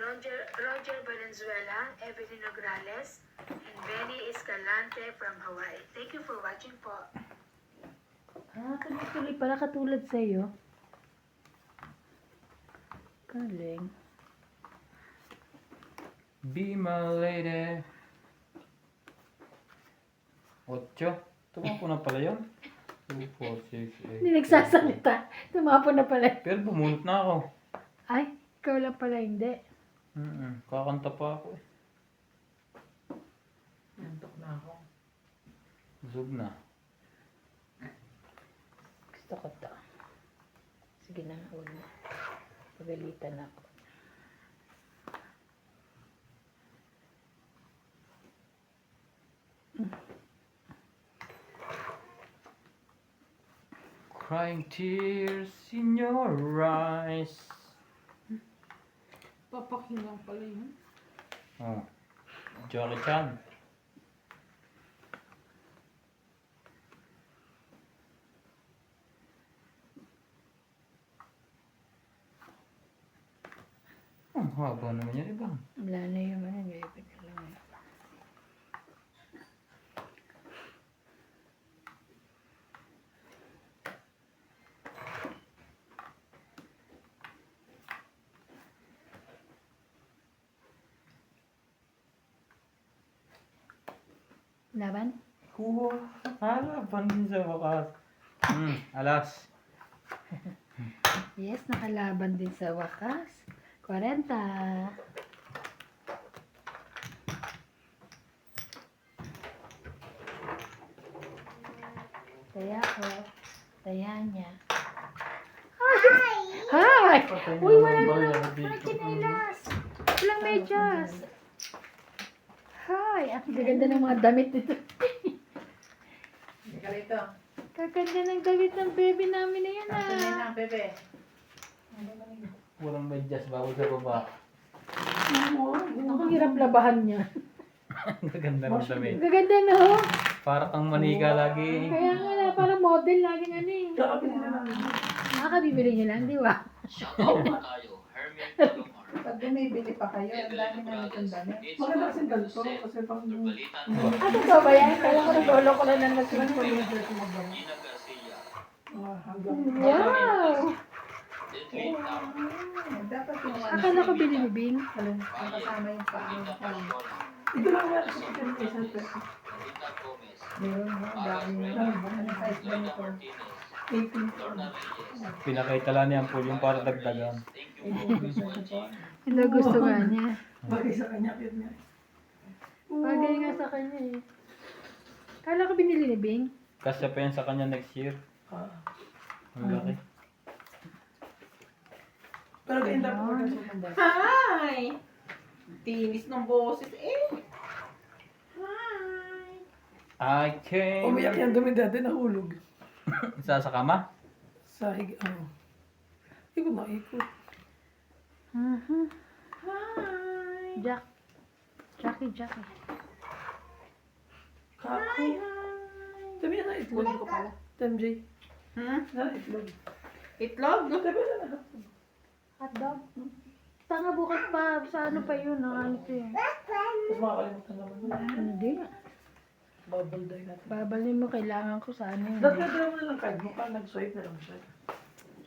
Roger Valenzuela, Evelyn Nograles, and Benny Escalante from Hawaii. Thank you for watching po. Tuloy-tuloy pala katulad sa'yo. Galing. Be my lady. 8. Tumapo na pala yun. 2, 4, 6, 8. Hindi nagsasalita. Tumapo na pala. Pero bumunot na ako. Ay, ikaw lang pala hindi. Kakanta pa ako eh. Nantok na ako. Zug na. Gusto ko to. Sige na, huwag na. Pagalitan ako. Crying tears in your eyes. Papakinggan pala yun. Oh. Jackie Chan. Ang haba naman yan, iba. Wala na yung gayipin na lang. Laban? Huwa. Halaban din sa wakas. Alas. Yes, nakalaban din sa wakas. 40. Taya ko. Taya niya. Ay, Uy, walang chinelas. Walang medyas. Hi, ang gaganda ng mga damit nito. Ika rito. Kaganda ng damit ng baby namin na yan Asan na ah. na, bebe? Walang medyas, bawal sa baba. Ang hirap labahan niya. Ang gaganda ng damit. Gaganda no? Para kang manika lagi. Kaya nga na, parang model laging ano eh. Kakapili na lang. Nakakabibili niyo lang, di ba? Shoutout po tayo, Hermit Palomar. Pag bumibili pa kayo, ang dami na itong damit. Maganda kasi ganito. Kasi pang... Balitan Ah, totoo ba yan? Kaya ko nag-lolo ko lang ng nag-swimming pool. Gina Garcia. Hanggang... Wow! Deadly Tower. Dapat yung ano, Akala ko binibing. ang kasama yung paa. Rita Pascuala. Ito lang yan. Sa kitchen ko isang peso. Rita Gomez. Meron mo, dami na. Ano size ba Loida nito? Martinez. 18. Lorna Reyes. Pinakaitala niya ang pool yung para dagdagan. Thank you for always watching. Hindi gusto nga niya. Bagay sa kanya. Cute niya. Bagay nga sa kanya eh. Kala ko binili ni Bing. Kasi pa yan sa kanya next year. Ah. Ang laki. Pero ganyan dapat magkasuman dahil. Hi! Tinis ng boses eh. Hi! I came. Umiyak yan dumi dati nahulog. Isa sa kama? Sa hig... Ano? Ikot na ikot. Mhm. Hi! Jack. Jackie. Kako. Dami yan na itlog. Kunin ko pala. MJ. Hmm? Na itlog. Itlog? Dami yan na. Hotdog. Tanga bukas pa. Sa ano pa yun? Ano ito yun? Tapos makakalimutan naman. Hindi. Bubble dye natin. Babalin mo. Kailangan ko sa ano yun. Dati mo na lang card mo. Parang nag-swipe na lang siya.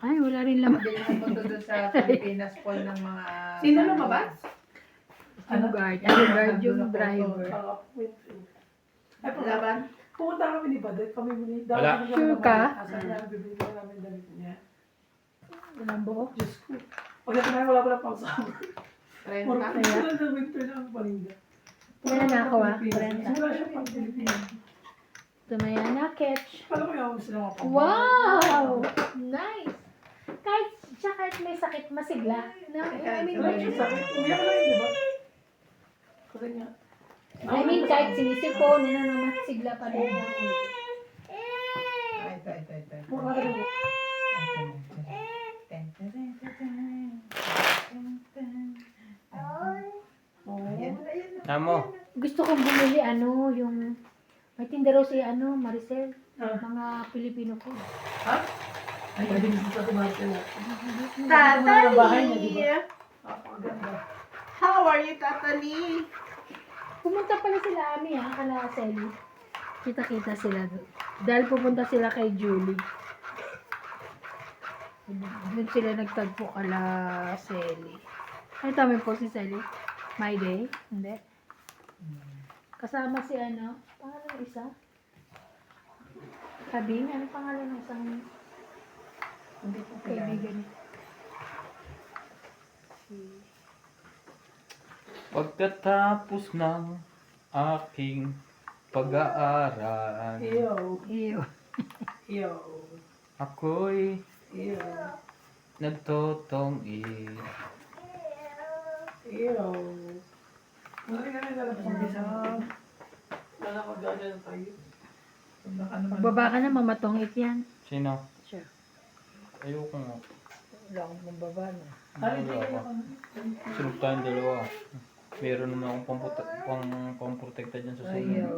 Ay, wala rin laman. Hindi naman punto doon sa Pilipinas Paul ng mga... Sino lumabas? Yung guard. Yung guard yung driver. Ay, Laban? pumunta kami ni Badet. Kami muli. Wala. Sure ka? Asan niya? Bibili ko namin damit niya. Walang buhok. Diyos ko. Pag ito na wala pala pang summer. Renta? Marami na sa winter na ang paninda. Wala na ako, ah. Pilipinas. Wala siya pang Pilipinas. Tumaya catch. Alam mo yung sila mga pang- Wow! Nice! Kahit siya kahit may sakit, masigla. No? I mean, Wala siya sakit. Umiyak lang yun, di ba? Kasi nga. kahit sinisipon, masigla pa rin. Ito. Mukha ka rin. Amo. Gusto kong bumili, yung may tindero si, Maricel. Ah. Mga Pilipino food. Ay, hindi mo sa tumate na. Tatali! Napakaganda. How are you, Tatali? Pumunta pala sila kala Selly. Kita-kita sila doon. Dahil pupunta sila kay Julie. Doon sila nagtagpo kala Selly. Ay, tama po si Selly. My Day? Hindi. Kasama si pangalan ng isa? Kabing? Ano pangalan ng isang Hindi ko kailangan. kaibigan niya? Pagkatapos ng aking pag-aaral, Iyo. Iyo. ako'y Iyo. nagtotongi. Iyo. Mali ka rin nalang pang isa. Wala mag-gana na tayo. Baka naman. Magbaba ka na, mamatongit yan. Sino? Sure. Ayoko nga. Wala akong mababa na. Hari, Wala tingnan ako. ako. Sunod tayong dalawa. Meron naman akong pang-protecta dyan sa sunod. Ayaw.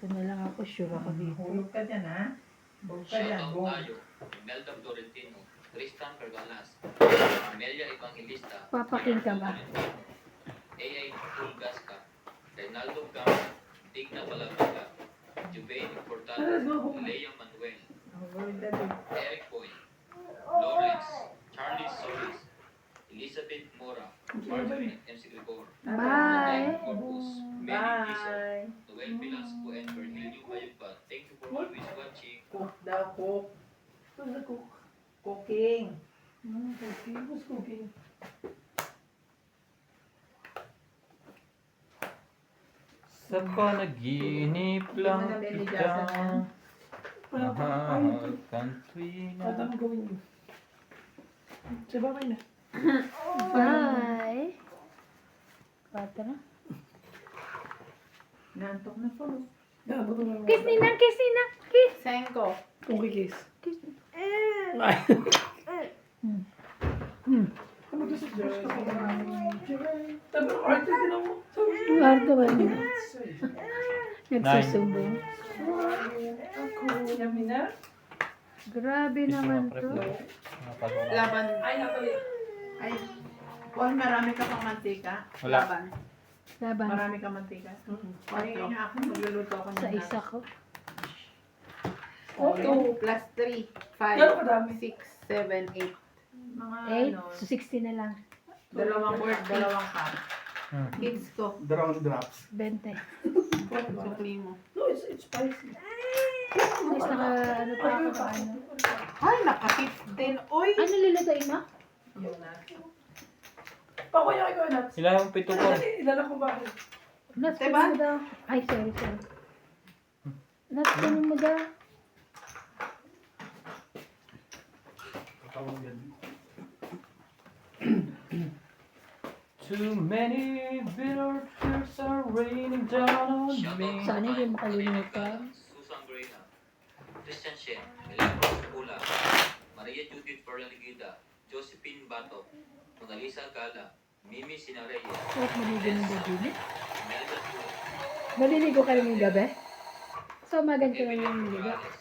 Ito na lang ako, sure ako dito. Hulog ka dyan, ha? Hulog ka dyan. Shoutout Boom. tayo. Imelda Florentino. Tristan Cargalas. Amelia Evangelista. Papaking ka ba? A.I. Pulgasca. Reynaldo Gama. Digna Balagaga. Juvain Portado. Lea Manuel. Hulog ka dyan. Eric Boy. Lawrence. Charlie Solis. Elizabeth Mora. Marjorie MC Gregor. Bye! Corpus. Mary Tiso. Bye! Noel Velasco and Virgilio Mayugba. Thank you for always watching. Cook daw, cook. Saan na cook? Cooking. Cooking. Who's cooking? Sa panaginip lang kita, mahal kang tuwina. At anong gawin niyo? Sa babay na. Bye. 4. Nantok na po. Naabot na lang. Kiss Ninang, kiss Ninang, kiss. Senko. Kung kikis. Kiss. Ay. Hmm. Ano to si Joyce? Tabi ko, arte din ako. Ang arto ba niya? Nagsusumbong. Yummy na? Grabe naman to. Laban. Ay, Natalie. Ay. Juan, marami ka pang mantika. Wala. Laban. Laban. Marami ka mantika. Ay, nga ako. Magluluto ako Sa isa ko. 2 plus 3. 5, Gano'n kadami? 6, 7, 8. Mga 8. ano. So 60 na lang. Dalawang word, dalawang cup. Hmm. Kids ko. Dalawang drops. 20. Sukli mo. No, it's spicy. Mas naka, ano pa ako na ano. Ay, naka-15. Uy! Ano lulutuin mo? Yun na. Pakuya kay Kuya Nats. Sila yung pito ko. Ilala ko ba? Nuts, Diba? kunin mo daw. Ay, sorry. Nuts, kunin mo daw. Too many bitter tears are raining down on me. Sana hindi makalimutan. Susan Graham, Christian Shen, Milagros Pula, Maria Judith Perlanigida, Josephine Bato, Monalisa Gala, Mimi Sinareya, Sarap maligo ng gabi. Imelda Pula, Maliligo ka rin yung gabi? So, umagan ka lang yung niligo. Morales,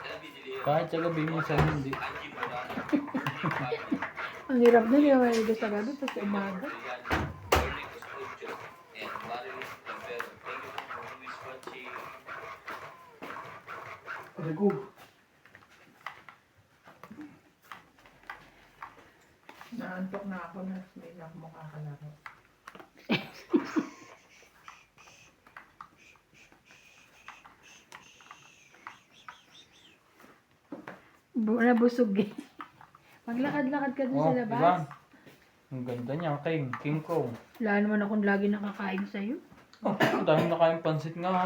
Elvi De Leon, Kahit sa gabi minsan hindi. Angie Morano, Angie Ang hirap na yung maligo sa gabi, tapos umaga. Ernie Custodio, and Marilyn Campero. Thank you for always watching. Rigo. Naantok na ako na. Hindi na ako makakalaro. Nabusog eh. Maglakad-lakad ka dun sa Oh, labas. diba? Ang ganda niya, King. King Kong. Wala naman akong lagi nakakain sa'yo. Oh, ang dami na kayong pansit nga ha.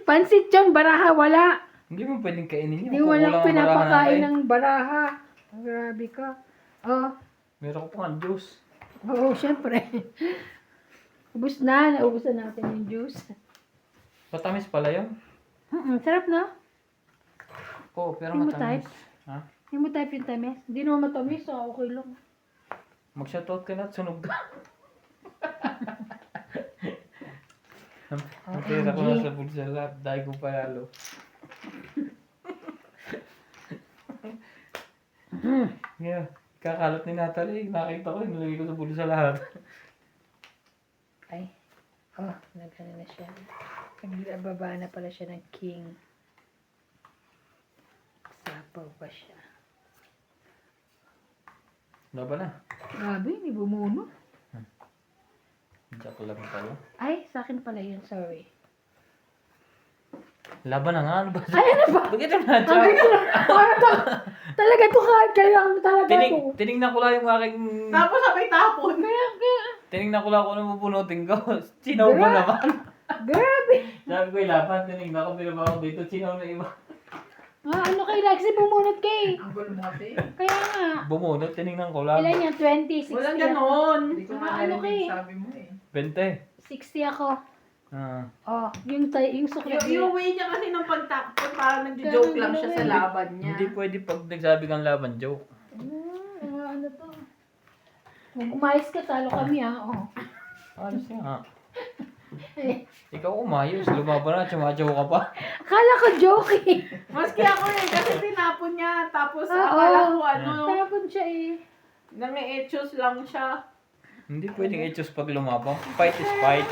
Pansit yung baraha, wala. Hindi mo pwedeng kainin Hindi yun. walang Kukulang ang pinapakain barahan natin. ng baraha. Grabe ka. Oh, Meron ko pa nga juice. oo, syempre. Ubus na, naubusan natin yung juice. Matamis pala yun. Sarap na. Oo, pero Hindi mo matamis. type? Ha? Hindi mo type yung tamis. Hindi naman matamis, so okay lang. Mag-shoutout ka na at sunog ka. Ang pera ko na sa bulsa lahat. Dahil ko payalo. Yeah. Kakalat ni Natalie. Nakita ko, nilagay ko sa bulsa lahat. Ay. Oh, nagkano na siya. Nagbaba na pala siya ng king. Sapaw pa siya. Laban na. Grabe, hindi bumuno. Diyak lang pala. Ay, sa akin pala yun, sorry. Laban na nga. Ano ba? Ay, ano ba? Bakit ang nadya? Talaga to kaya talaga to. Tinignan ko lang yung aking... Tapos sabay tapon. Tinignan ko lang kung ano pupunutin ko. Sinaw ba naman? Grabe. Sabi ko, laban. Tinignan ko, binaba ko dito. Sinaw na iba. Ano kay Lexi, bumunot kay. Ang gulo mo kasi. Kaya nga. Bumunot, tinignan ko lang. Ilan yan? 20, 60. Walang ganon. Hindi ko Ah, ano narinig kay? sabi mo eh. 20. 60 ako. Ah. Oh, yung sukli. Yung way niya kasi nung pagtapon, parang nagjo-joke lang siya sa laban niya. Hindi pwede pag nagsabi kang laban, joke. Ano to? Kung umayos ka, talo kami oh. Alas nga. Ikaw umayos, lumaban na, chumadyaw ka pa. Akala ko joke eh. Maski ako eh, kasi tinapon niya. Tapos Oo. akala ko ano, Tapon siya eh. nang-eechos lang siya. Hindi pwedeng etos pag lumabang. Fight is fight.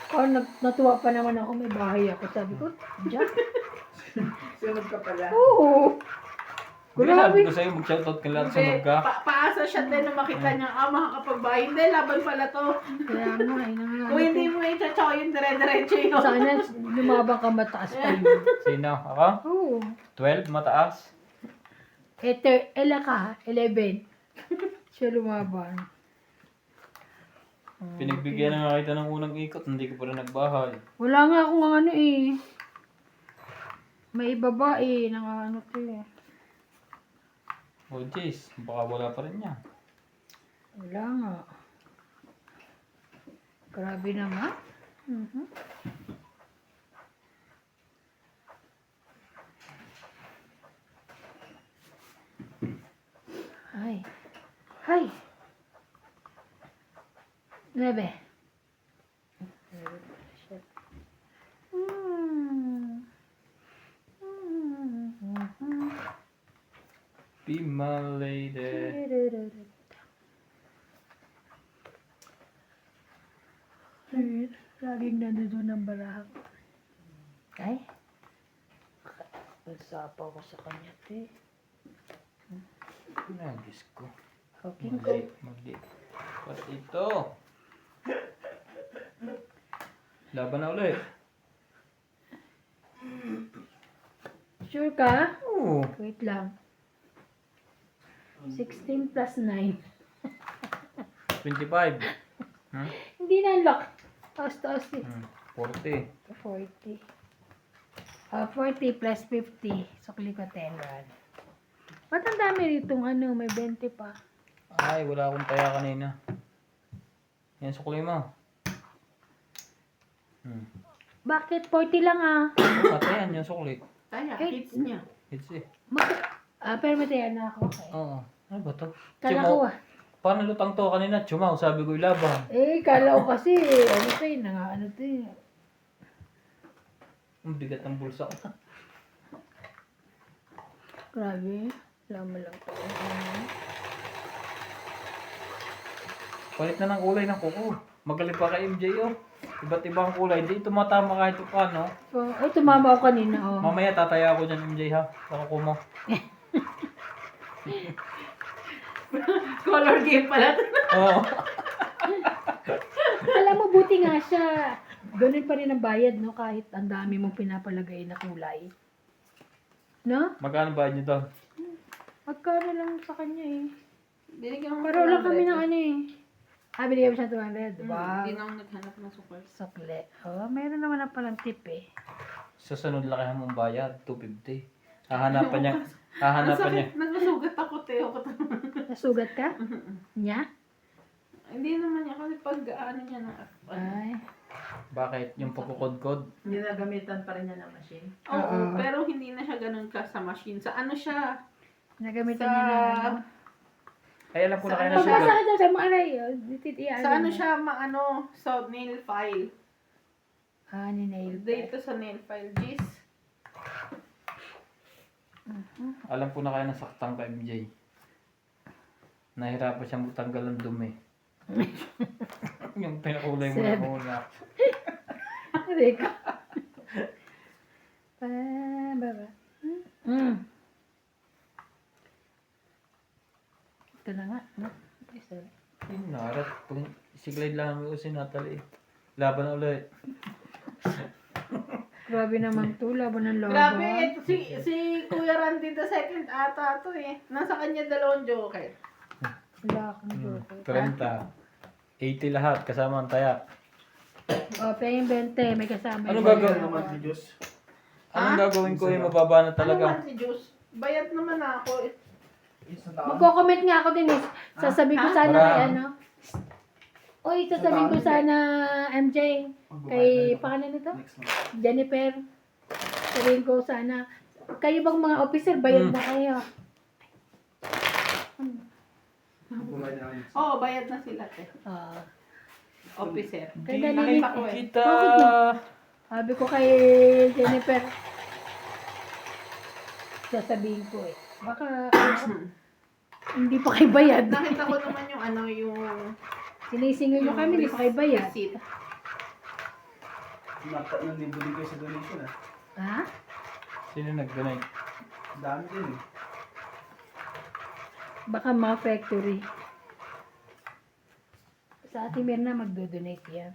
Oh, natuwa pa naman ako, may bahay ako. Sabi ko, Jack. Sunod ka pala. Oo. Di ba sabi Grabe. ko sa'yo, mag-shoutout ka lahat, Hindi, sunog ka. paasa siya din na makita niya, makakapagbahay. Hindi, laban pala to. Kaya nga, inangalan Kung hindi mo i-chachaw yung dire-diretso yun. Sana lumabang ka mataas pa yun. Sino? Ako? Oo. 12, mataas. Ela ka, 11. Siya lumabang. Pinagbigyan na nga kita ng unang ikot, hindi ko pa rin nagbahay. Wala nga akong ano eh. May babae, ano to eh. Oh, jeez. Baka wala pa rin yan. Wala nga. Grabe naman. Mhm. Ay. Hay. Nebe. Mm. Mm. Be my lady. Ay, laging nandun ang baraha ko. Ay. Nasapaw ko sa kanya, te. Nagis ko. Okay ko. Mali. Para ito. Laban na ulit. Sure ka? Oo. Wait lang. 16 plus 9. 25. Hmm? Hindi na lock. Taas eh. 40. 40. 40 plus 50. Sukli ko 10. Ba't ang dami rito may 20 pa. Ay, wala akong taya kanina. Yan, sukli mo. Bakit? 40 lang Patayan yung sukli. Kaya, Hey. hits niya. It's it. Pero matayan na ako. Okay. Oo. Ano ba to? Kala ko Paano lutang to kanina? Chumaw, sabi ko ilabang. kala ko kasi, ano to eh. Ang bigat ng bulsa ko. Grabe. Lama lang to. Palit na ng kulay ng kuko. Magaling pa kay MJ oh. Iba't ibang kulay. Hindi tumatama kahit paano. So, tumama ako kanina. Mamaya tataya ako dyan MJ ha. Sa kuko mo. Color game pala. Oo. Alam mo, buti nga siya. Ganun pa rin ang bayad, no? Kahit ang dami mong pinapalagay na kulay. No? Magkano ba niyo doon? Magkano lang sa kanya eh. Binigyan mo Paro lang kami ng binigyan mo siya 200. Hindi Wow. na ako naghanap ng super. Sukle. Meron naman na palang tip eh. Sa sunod laki mong bayad, 250. Hahanapan niya. Nagmasugat ako, Teo. Nasugat ka? Nya? Hindi naman niya kasi pag ano niya ng Ay. Bakit? Yung pagkukodkod? Ginagamitan pa rin niya ng machine. Oo. Oo, pero hindi na siya ganun ka sa machine. Sa ano siya? Nagamitan Sa- niya na ano. Ay, alam ko na kayo Sa- na Pagpasa sugat. ka dyan sa mga aray. Sa ano siya, sa nail file. Ninail pa. Dito sa nail file, Gis. Alam ko na kayo nasaktan ka MJ. Nahirapan siya magtanggal ng dumi. Yung pinakulay mo na Seb. muna. Reka. Baba. Ito na nga, no? Ay, sorry. Yung narat. Siglide lang ang usin Natalie. Laban na ulit. Grabe naman to, laban ng lobo. Grabe, ito si Kuya Randy the second ata to eh. Nasa kanya 2 joker. Wala akong joke. 30. 80 lahat, kasama ang taya. Paying 20, may kasama. Ano yung- gagawin naman si Diyos? Anong gagawin ko yung mababa na Ano talaga? man si Juice? Bayad naman ako. Isang taon. Magko-comment nga ako din eh. Sasabihin ko sana Para- kay ano. Uy, sasabihin ko sana MJ. Kay, pangalan nito? Next month. Jennifer. Sabihin ko sana. Kayo bang mga officer, bayad na kayo. Bumayad na kami. Oo, bayad na sila te. Ah. Officer. Kaya Di nalilit ko eh. kita. Bakit Sabi ko kay Jennifer. Sasabihin ko eh. Baka hindi pa kayo bayad. Nakita ko naman yung yung Sinisingil nyo kami, hindi pa kayo bayad. receipt. Nang libo din kayo sa donation ah. Ha? Sino nag-donate? Ang dami din eh. Baka mga factory. Sa Ate Mirna magdo-donate yan.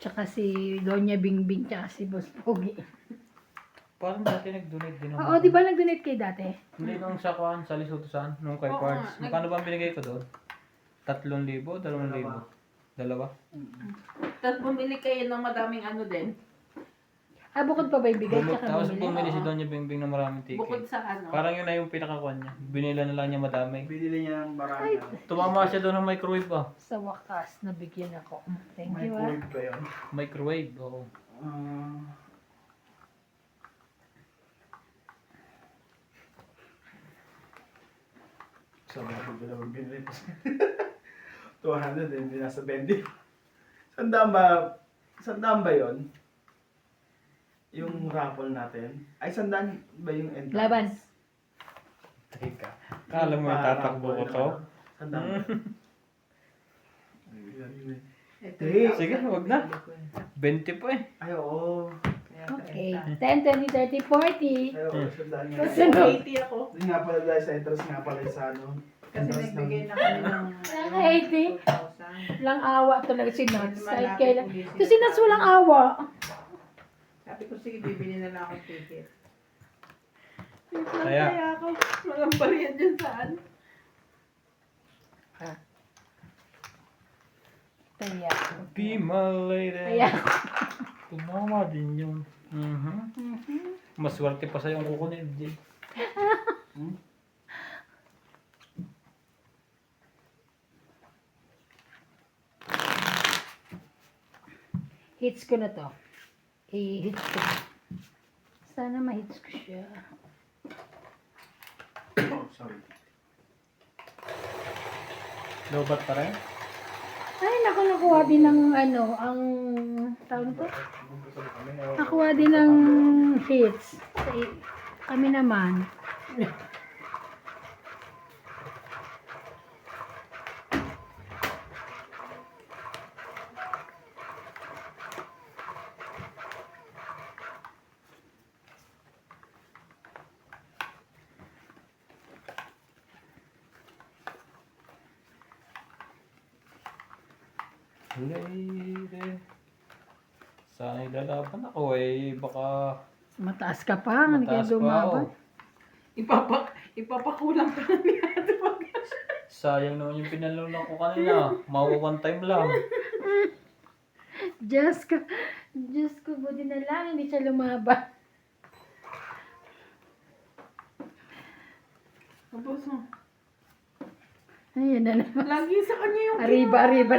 Tsaka si Doña Bingbing tsaka si Boss Pogi. Parang dati nag-donate din ako. Oo, di ba nag-donate kayo dati? Hindi nung sa kuhan, sa Lisutusan, nung kay Oo Pards. nga, Magkano ba ang binigay ko doon? 3,000? 2,000? Dalawa? Tapos bumili kayo ng madaming din. bukod pa ba ibigay? Bumot, Tsaka tapos bumili? bumili si Doña Bingbing ng maraming Bukod ticket. sa ano. Parang yun na yung pinakakuan niya. Binila na lang niya madami. Binili niya ng marami. Tumama siya doon ng microwave ah. Sa wakas, nabigyan ako. Thank you ah. Microwave ba yun? Microwave, oo. Ah. So, bakit ba naman binili ko? 200 hindi nasa 20. Sandaan ba yun? Yung raffle natin? Ay, sandaan ba yung entrance? Laban. Teka. Kala mo yung tatakbo ko to? Sandaan ba? Ayun. Ito Hindi. yung- Sige, wag na. 20 pa eh. Ay, oo. Kaya Okay. 30. 10, 20, 30, 40. Ay, oo. Sandaan nga. Kasi Kasi no. 80 ako. Yun nga pala dahil sa entrance nga pala yung sa ano. Kasi entrance nagbigay ng- na kami ng Naka 80. 2,000. Lang awa talaga si Nats. Kahit Malapit kailan. ulit Ito si Nats walang awa. Sabi ko, sige, bibili na lang akong ticket. Kaya. Kaya ako, walang bariyan dyan saan. Kaya. Be my lady. Kaya. Tumama din yun. Maswerte pa sa'yo ang kukunin. Jay. Hits ko na to. I-hits ko. Sana ma-hits ko siya. Oh, sorry. Lobat pa rin? Ay, naku, nakuha din ng ano, ang tawag to? Nakuha din ng hits. Kami naman. Lady. Sana ilalaban ako eh. Baka Mataas ka pa, hindi kaya mataas pa lumaban. ako. Ipapakulang ka na niya. Sayang naman yung pinalunan ko kanina. Mawa one time lang. Diyos ko, buti na lang, hindi siya lumaban. Tapos mo. Ayun na naman. Lagi sa kanya yung Arriba. Arriba.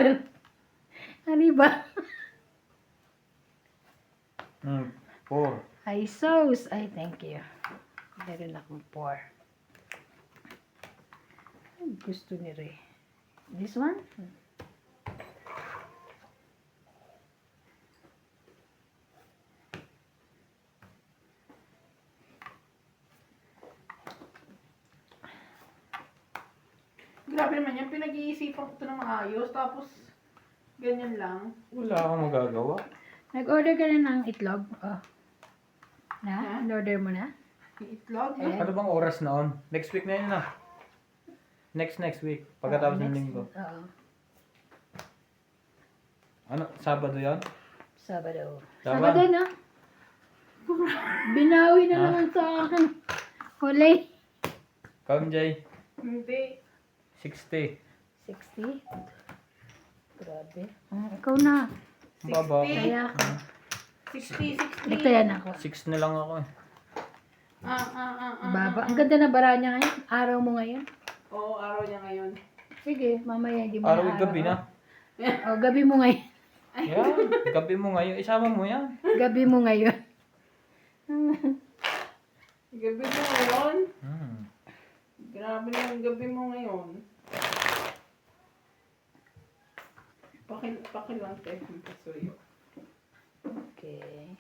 4. Ay, sauce. Ay, thank you. Meron akong 4. Ay, gusto ni Ray. This one? Grabe naman yan, pinag-iisipan ko ito ng maayos, tapos ganyan lang. Wala akong magagawa. Nag-order ka na ng itlog? Oh. Na? Ha? Order mo na? Yung itlog, Eh. Ano bang oras na on? Next week na yun na. Next week. Pagkatapos ng Next- linggo. Oo. Ano? Sabado yan? Sabado. Tama. Sabado na. Binawi na Ha? naman sa akin. Huli. Come, Jay. hindi. 60. 60. Grabe. Ikaw na. Baba. Kaya ako. 60. Ito yan ako. 6 na lang ako eh. Baba. Ang ganda na bara niya ngayon. Araw mo ngayon. Oo, araw niya ngayon. Sige, mamaya hindi mo Araw na gabi na. O, gabi mo ngayon. Yan. Gabi mo ngayon. Isama mo yan. Gabi mo ngayon. Gabi mo ngayon? Hmm. Grabe na yung gabi mo ngayon. Pakilang tayo ng pasuyo. Okay.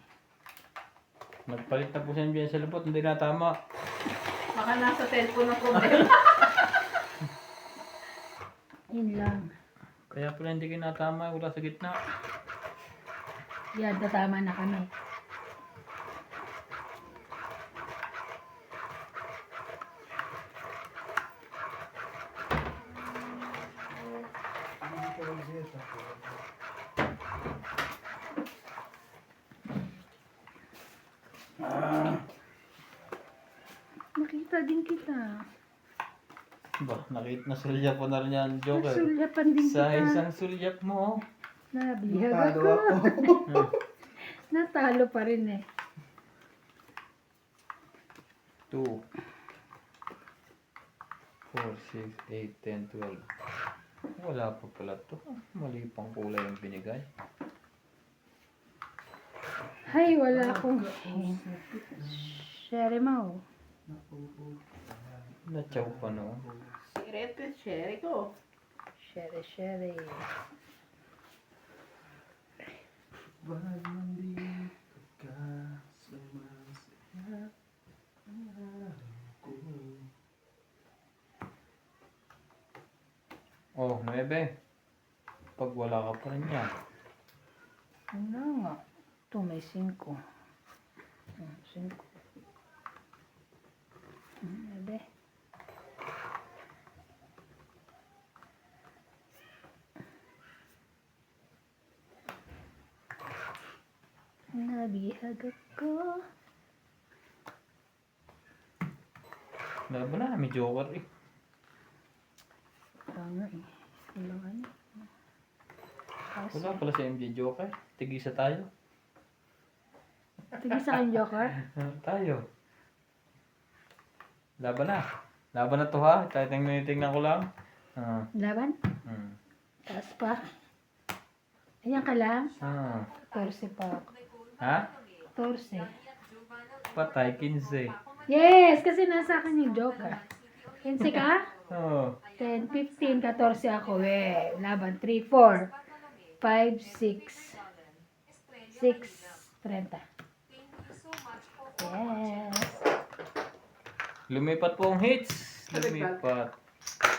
Nagpalit na po siya niya sa lupot. Hindi na tama. Baka nasa cellphone ng problema. Yun lang. Kaya pala hindi kinatama. Wala sa gitna. Yan, tatama na kami. Nakita din kita. Ba, nasulyap po na rin yan, Joker. Nasulyapan din Sa kita. isang sulyap mo. Nabihag Talo ako. ako. Natalo pa rin eh. 2, 4, 6, 8, 10, 12. Wala pa pala to. Mali pang kulay yung binigay. Ay, wala akong sherry mo. Natsaw pa no. Sirete, sherry ko. Sherry, sherry. Bahal man dito ka sa masaya ko. Oh, 9. Pag wala ka pa rin yan. Ano nga? Ito may 5. 5. Bebe. Nabihag ako. Laban na, may joker eh. Ano eh. Walang ano. Wala pala si MJ Joker. Tigisa tayo. Tigil sa akin, Joker. Tayo. Laban na. Laban na to ha. Tingnan ko lang. Laban? Hmm. Taas pa. Ayan ka lang. 14 pa. Ha? 14. Patay, 15. Yes! Kasi nasa akin yung Joker. 15 ka? Oh. 10, 15, 14 ako eh. Laban. 3, 4, 5, 6, 30. Yes. Lumipat po ang hits. Lumipat.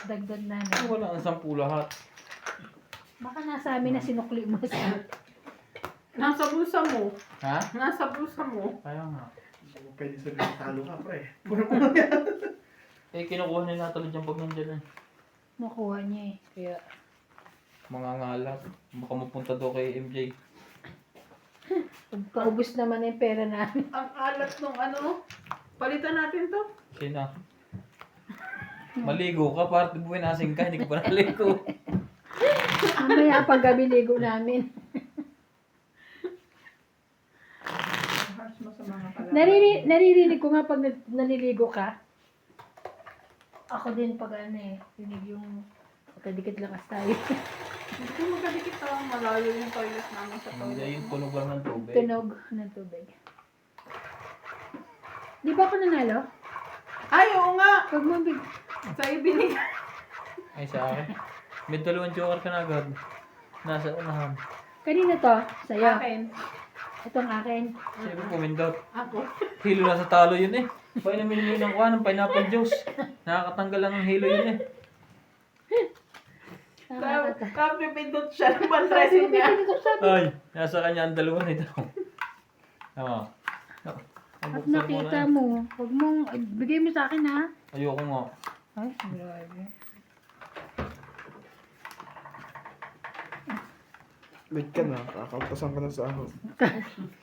Dagdag na Ay, wala ang 10 lahat. Baka nasa amin na sinukli mo sa... Nasa bulsa mo. Ha? Nasa bulsa mo. Kaya nga. Pwede sabihin talo ka, pre. Eh, kinukuha nila tuloy dyan pag nandyan eh. Nakuha niya eh. Kaya... Mga ngalap. Baka mapunta daw kay MJ. Paubos naman yung pera namin. Ang alat nung ano. Palitan natin to. Sina? Maligo ka, para buwinasing ka, hindi ka pa naligo. Mamaya pag gabi ligo namin. Harsh mo sa mga kalaban. Naririnig ko nga pag naliligo ka. Ako din pag ano eh. Rinig yung pagkadikit lakas tayo. Hindi ko magkadikit to. Malayo yung toilet namin sa Hindi toilet. yung tunog lang ng tubig. Tunog ng tubig. Di ba ako nanalo? Ay, oo nga. Pag mo big... Sa ibinig. Ay, sa akin. May 2 joker ka na agad. Nasa unahan. Kanina to? Sa'yo. Akin. Itong akin. Siyempre pumindot. Ako. Hilo na sa talo yun eh. Pag namili ng kuha ng pineapple juice. Nakakatanggal lang ng hilo yun eh. Kapipindot siya ng panresin niya. Ay, nasa kanya ang 2 nito. Oo. At nakita mo, huwag mong, bigay mo sa akin ha. Ayoko nga. Ay, grabe. Late ka na, kakautasan ka na sa ahon.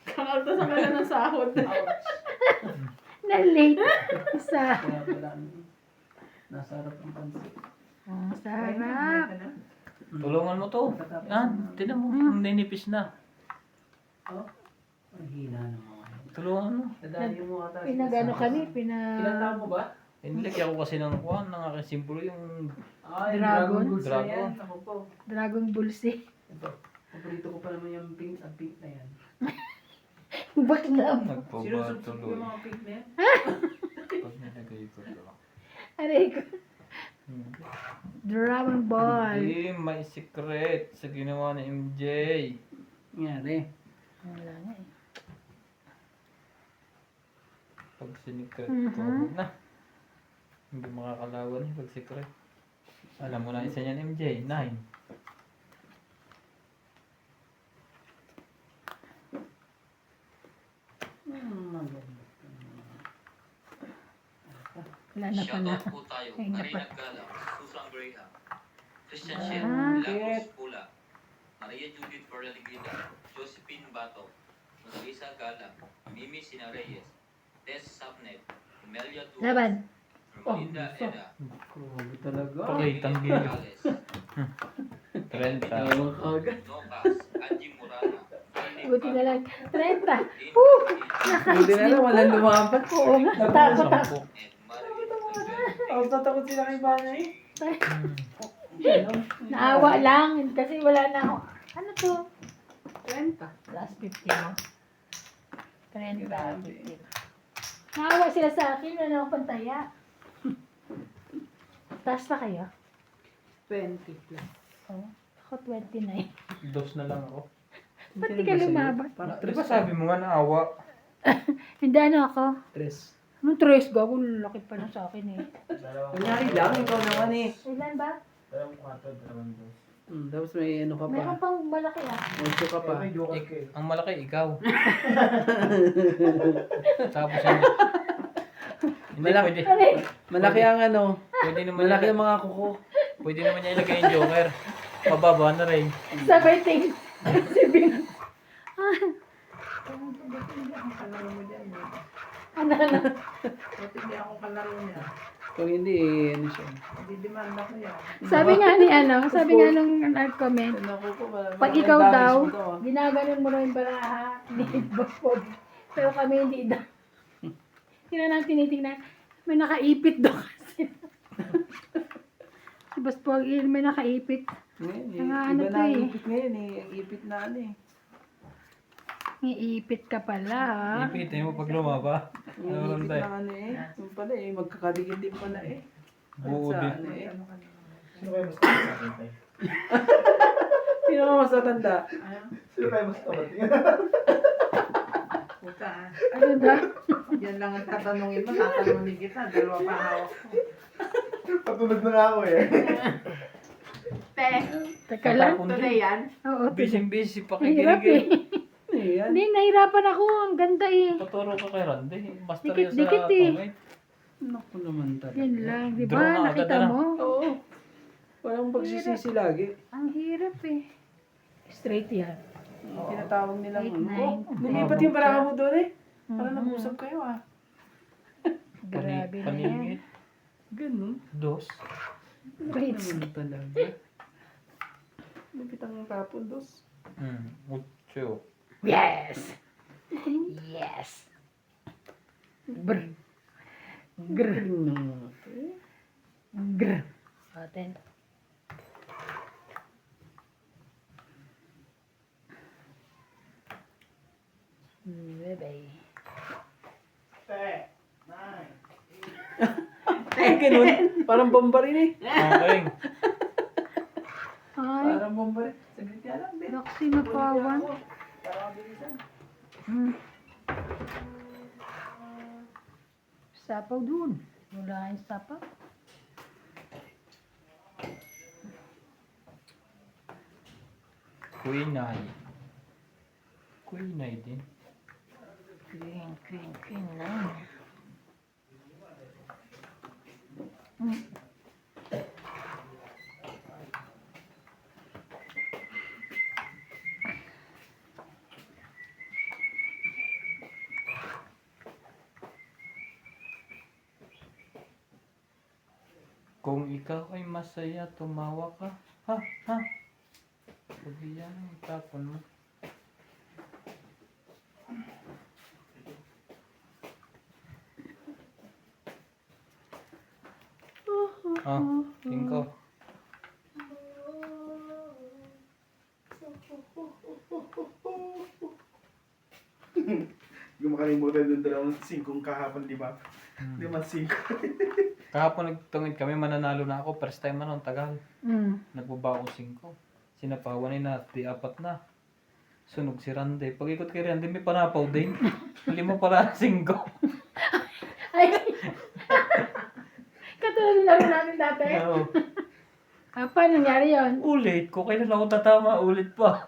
Kakaltasan ka na ng sahod. Na-late. Isa. Kaya pala, nasa harap ng pansit. Oh, sa harap. Tulungan mo to. Yan, tinan mo. Ninipis na. Ang hina naman. Tulungan mo. Dadali mo ata. Pinagano kami, Ilan taon mo ba? Nilagyan ko kasi ng kuha ng aking simbolo yung Ay, Dragon? Boots na Dragon. yan. Ako po. Dragon Bulsi. Ito. Paborito ko pa naman yung pink, ang pink na yan. Bakla mo. Sinusubsub ko nagpabatuloy. yung mga pink na yan. Pag nilagay ko to. Aray ko. Dragon Ball. Hindi, may secret sa ginawa ni MJ. Ngari. Wala nga eh. Pag sinikret ko na. Hindi makakalawan eh pag secret. Alam mo na isa niyan MJ, 9. Wala na pala. Shoutout po tayo. Ay, Karina napa- Galang, Susan Graham, Christian Shem, Ah. Lagos Pula, Maria Judith Perlaligida, Josephine Bato, Marisa Galang, Mimi Sina Reyes, Tess Sapnet, Melia Duas, Laban. Melinda Eda, Grabe talaga. Pakitang gila. Morales, 30. Ewan ka agad. Nocas, Angie Morana, Fernanda Buti na lang. 30. Woo! Hindi na lang, walang lumaban. Oo nga, takot ako. Ako tatakot sila kay Bana eh. Naawa lang. Kasi wala na ako. Ano to? 30. Last 50 mo. 30, 50. Naawa sila sa akin. Wala na akong pantaya. Taas pa kayo? 20 plus. Oo. Ako 29. Dos na lang ako. Ba't di ka lumaban? Di ba sabi mo nga naawa? Hindi ano ako. Tres. Anong 3? Gago, laki pa lang sa akin eh. Kunyari lang, ikaw naman eh. Ilan ba? Tapos may ano ka pa. Meron pang malaki ah. Ocho ka pa. Ang malaki, ikaw. Tapos yung... Hindi, Malaki. pwede. Aray! Malaki ang ano. Pwede naman, Malaki ang mga kuko. pwede naman niya ilagay yung joker. Mababa na rin. Sabay ting. Sibing. Kalaro mo dyan. Ano? Buti hindi akong kalaro niya. Kung hindi, ano siya. Didemanda ko yan. Sabi nga ni sabi nga nung nag-comment, Naku ko, pag ikaw daw, ginaganon mo na yung baraha ni Bospog. Pero kami hindi daw. Hindi na lang tinitingnan. May nakaipit daw kasi. Si Bospog, may nakaipit. Ngayon eh. Mga Iba ano na to ang eh. ipit ngayon eh. Ang ipit na ano eh. Iipit ka pala ha. Ipitin mo pag lumaba. Ang Ano ipit tayo? na ano eh. Yung pala eh. Magkakadikit din pala eh. Buo Sa din. ano eh. Ano ka naman? Sino ka mas matanda? Puta ah. Ano ba? Yan lang ang tatanungin mo. Tatanungin kita. Dalawa pa hawak ko. Patulog na nga ako eh. Te, Teka lang. today yan. Oo, Busy-busy pa ang hirap eh. Ano eh yan? Hindi, nahirapan ako. Ang ganda eh. Paturo ka kay Randy. Master Dikit- yun sa dikit eh. tungay. Naku naman talaga. Yan lang. Di Draw ba? na agad, Nakita ano? mo? Oo. Walang pagsisisi lagi. Ang hirap eh. Straight yan. Yung tinatawag nilang Eight, ano. nine, Oh, lumipat yung baraha mo doon eh. Para Mhm. nag-usap kayo ah. Grabe na yan. Paningit. Ganun. Dos. Wait. Naman talaga. Lupit ang tapon dos. Ocho. Yes! Yes! Brr. Grr. Galing ng mga to eh. Grr. Atin. Bye-bye. Ay, ganun. Parang bomba rin eh. Okay. Ay, Parang bomba rin. Saglit ka lang, Ben. Roxy Mapawan. Para mabilisan. Hmm. Sapaw dun. Wala yung sapaw. Queenay. Queenay din. Queen na. Hmm. Kung ikaw ay masaya, tumawa ka. Ha? Ha? Sabi yan, itapon mo. Ah, tingko. Hindi ko makalimutan yung 5 kahapon, di ba? 5. Kahapon nagtungid kami, mananalo na ako. First time ano, ang tagal. Hmm. Nagbaba ako 5. Sinapawan na, di 4 na. Sunog si Randy. Pag ikot kay Randy, may panapaw din. 5 para 5. Ay! Katulad ng laro namin dati. Oo. Paano nangyari yun? Ulit ko, kailan ako tatama? Ulit pa.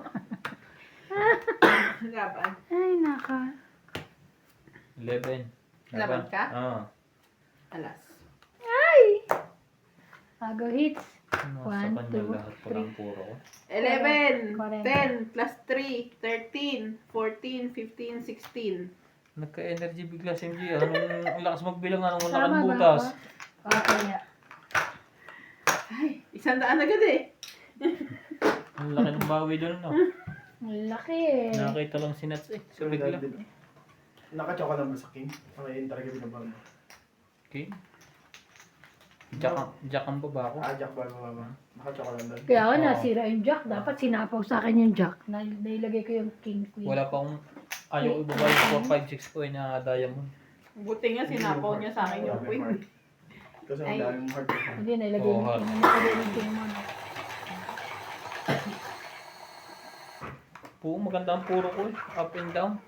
Laban. Ay, naka. 11. Laban ka? Oo. Alas. Ay! Ago hits. Nasa One, kanya two, lahat palang puro ko. 11, Correct. 10, plus 3, 13, 14, 15, 16. Nagka-energy bigla si MJ. Ang lakas magbilang, anong Tama lakas ba butas. ako? Okay nga. Ay, 100 agad eh. Ang laki ng bawi doon, no? Ang laki eh. Nakakita lang si Nats eh. So bigla. Naka-choka lang ba sa king? Okay, yun talaga binabang mo. Okay. Jack ang baba ko. Jack ba ba? Naka-choka lang doon. Kaya ako Oo. nasira yung jack. Dapat sinapaw sa akin yung jack. Nailagay ko yung king queen. Wala pa akong ayaw ibaba yung 4, 5, 6 ko eh na diamond. Buti nga sinapaw niya sa akin yung queen. Kasi ang Ay. daming hard. Hindi, nailagay Oo, yung king. Nailagay yung king mo. Maganda ang puro ko eh. Up and down.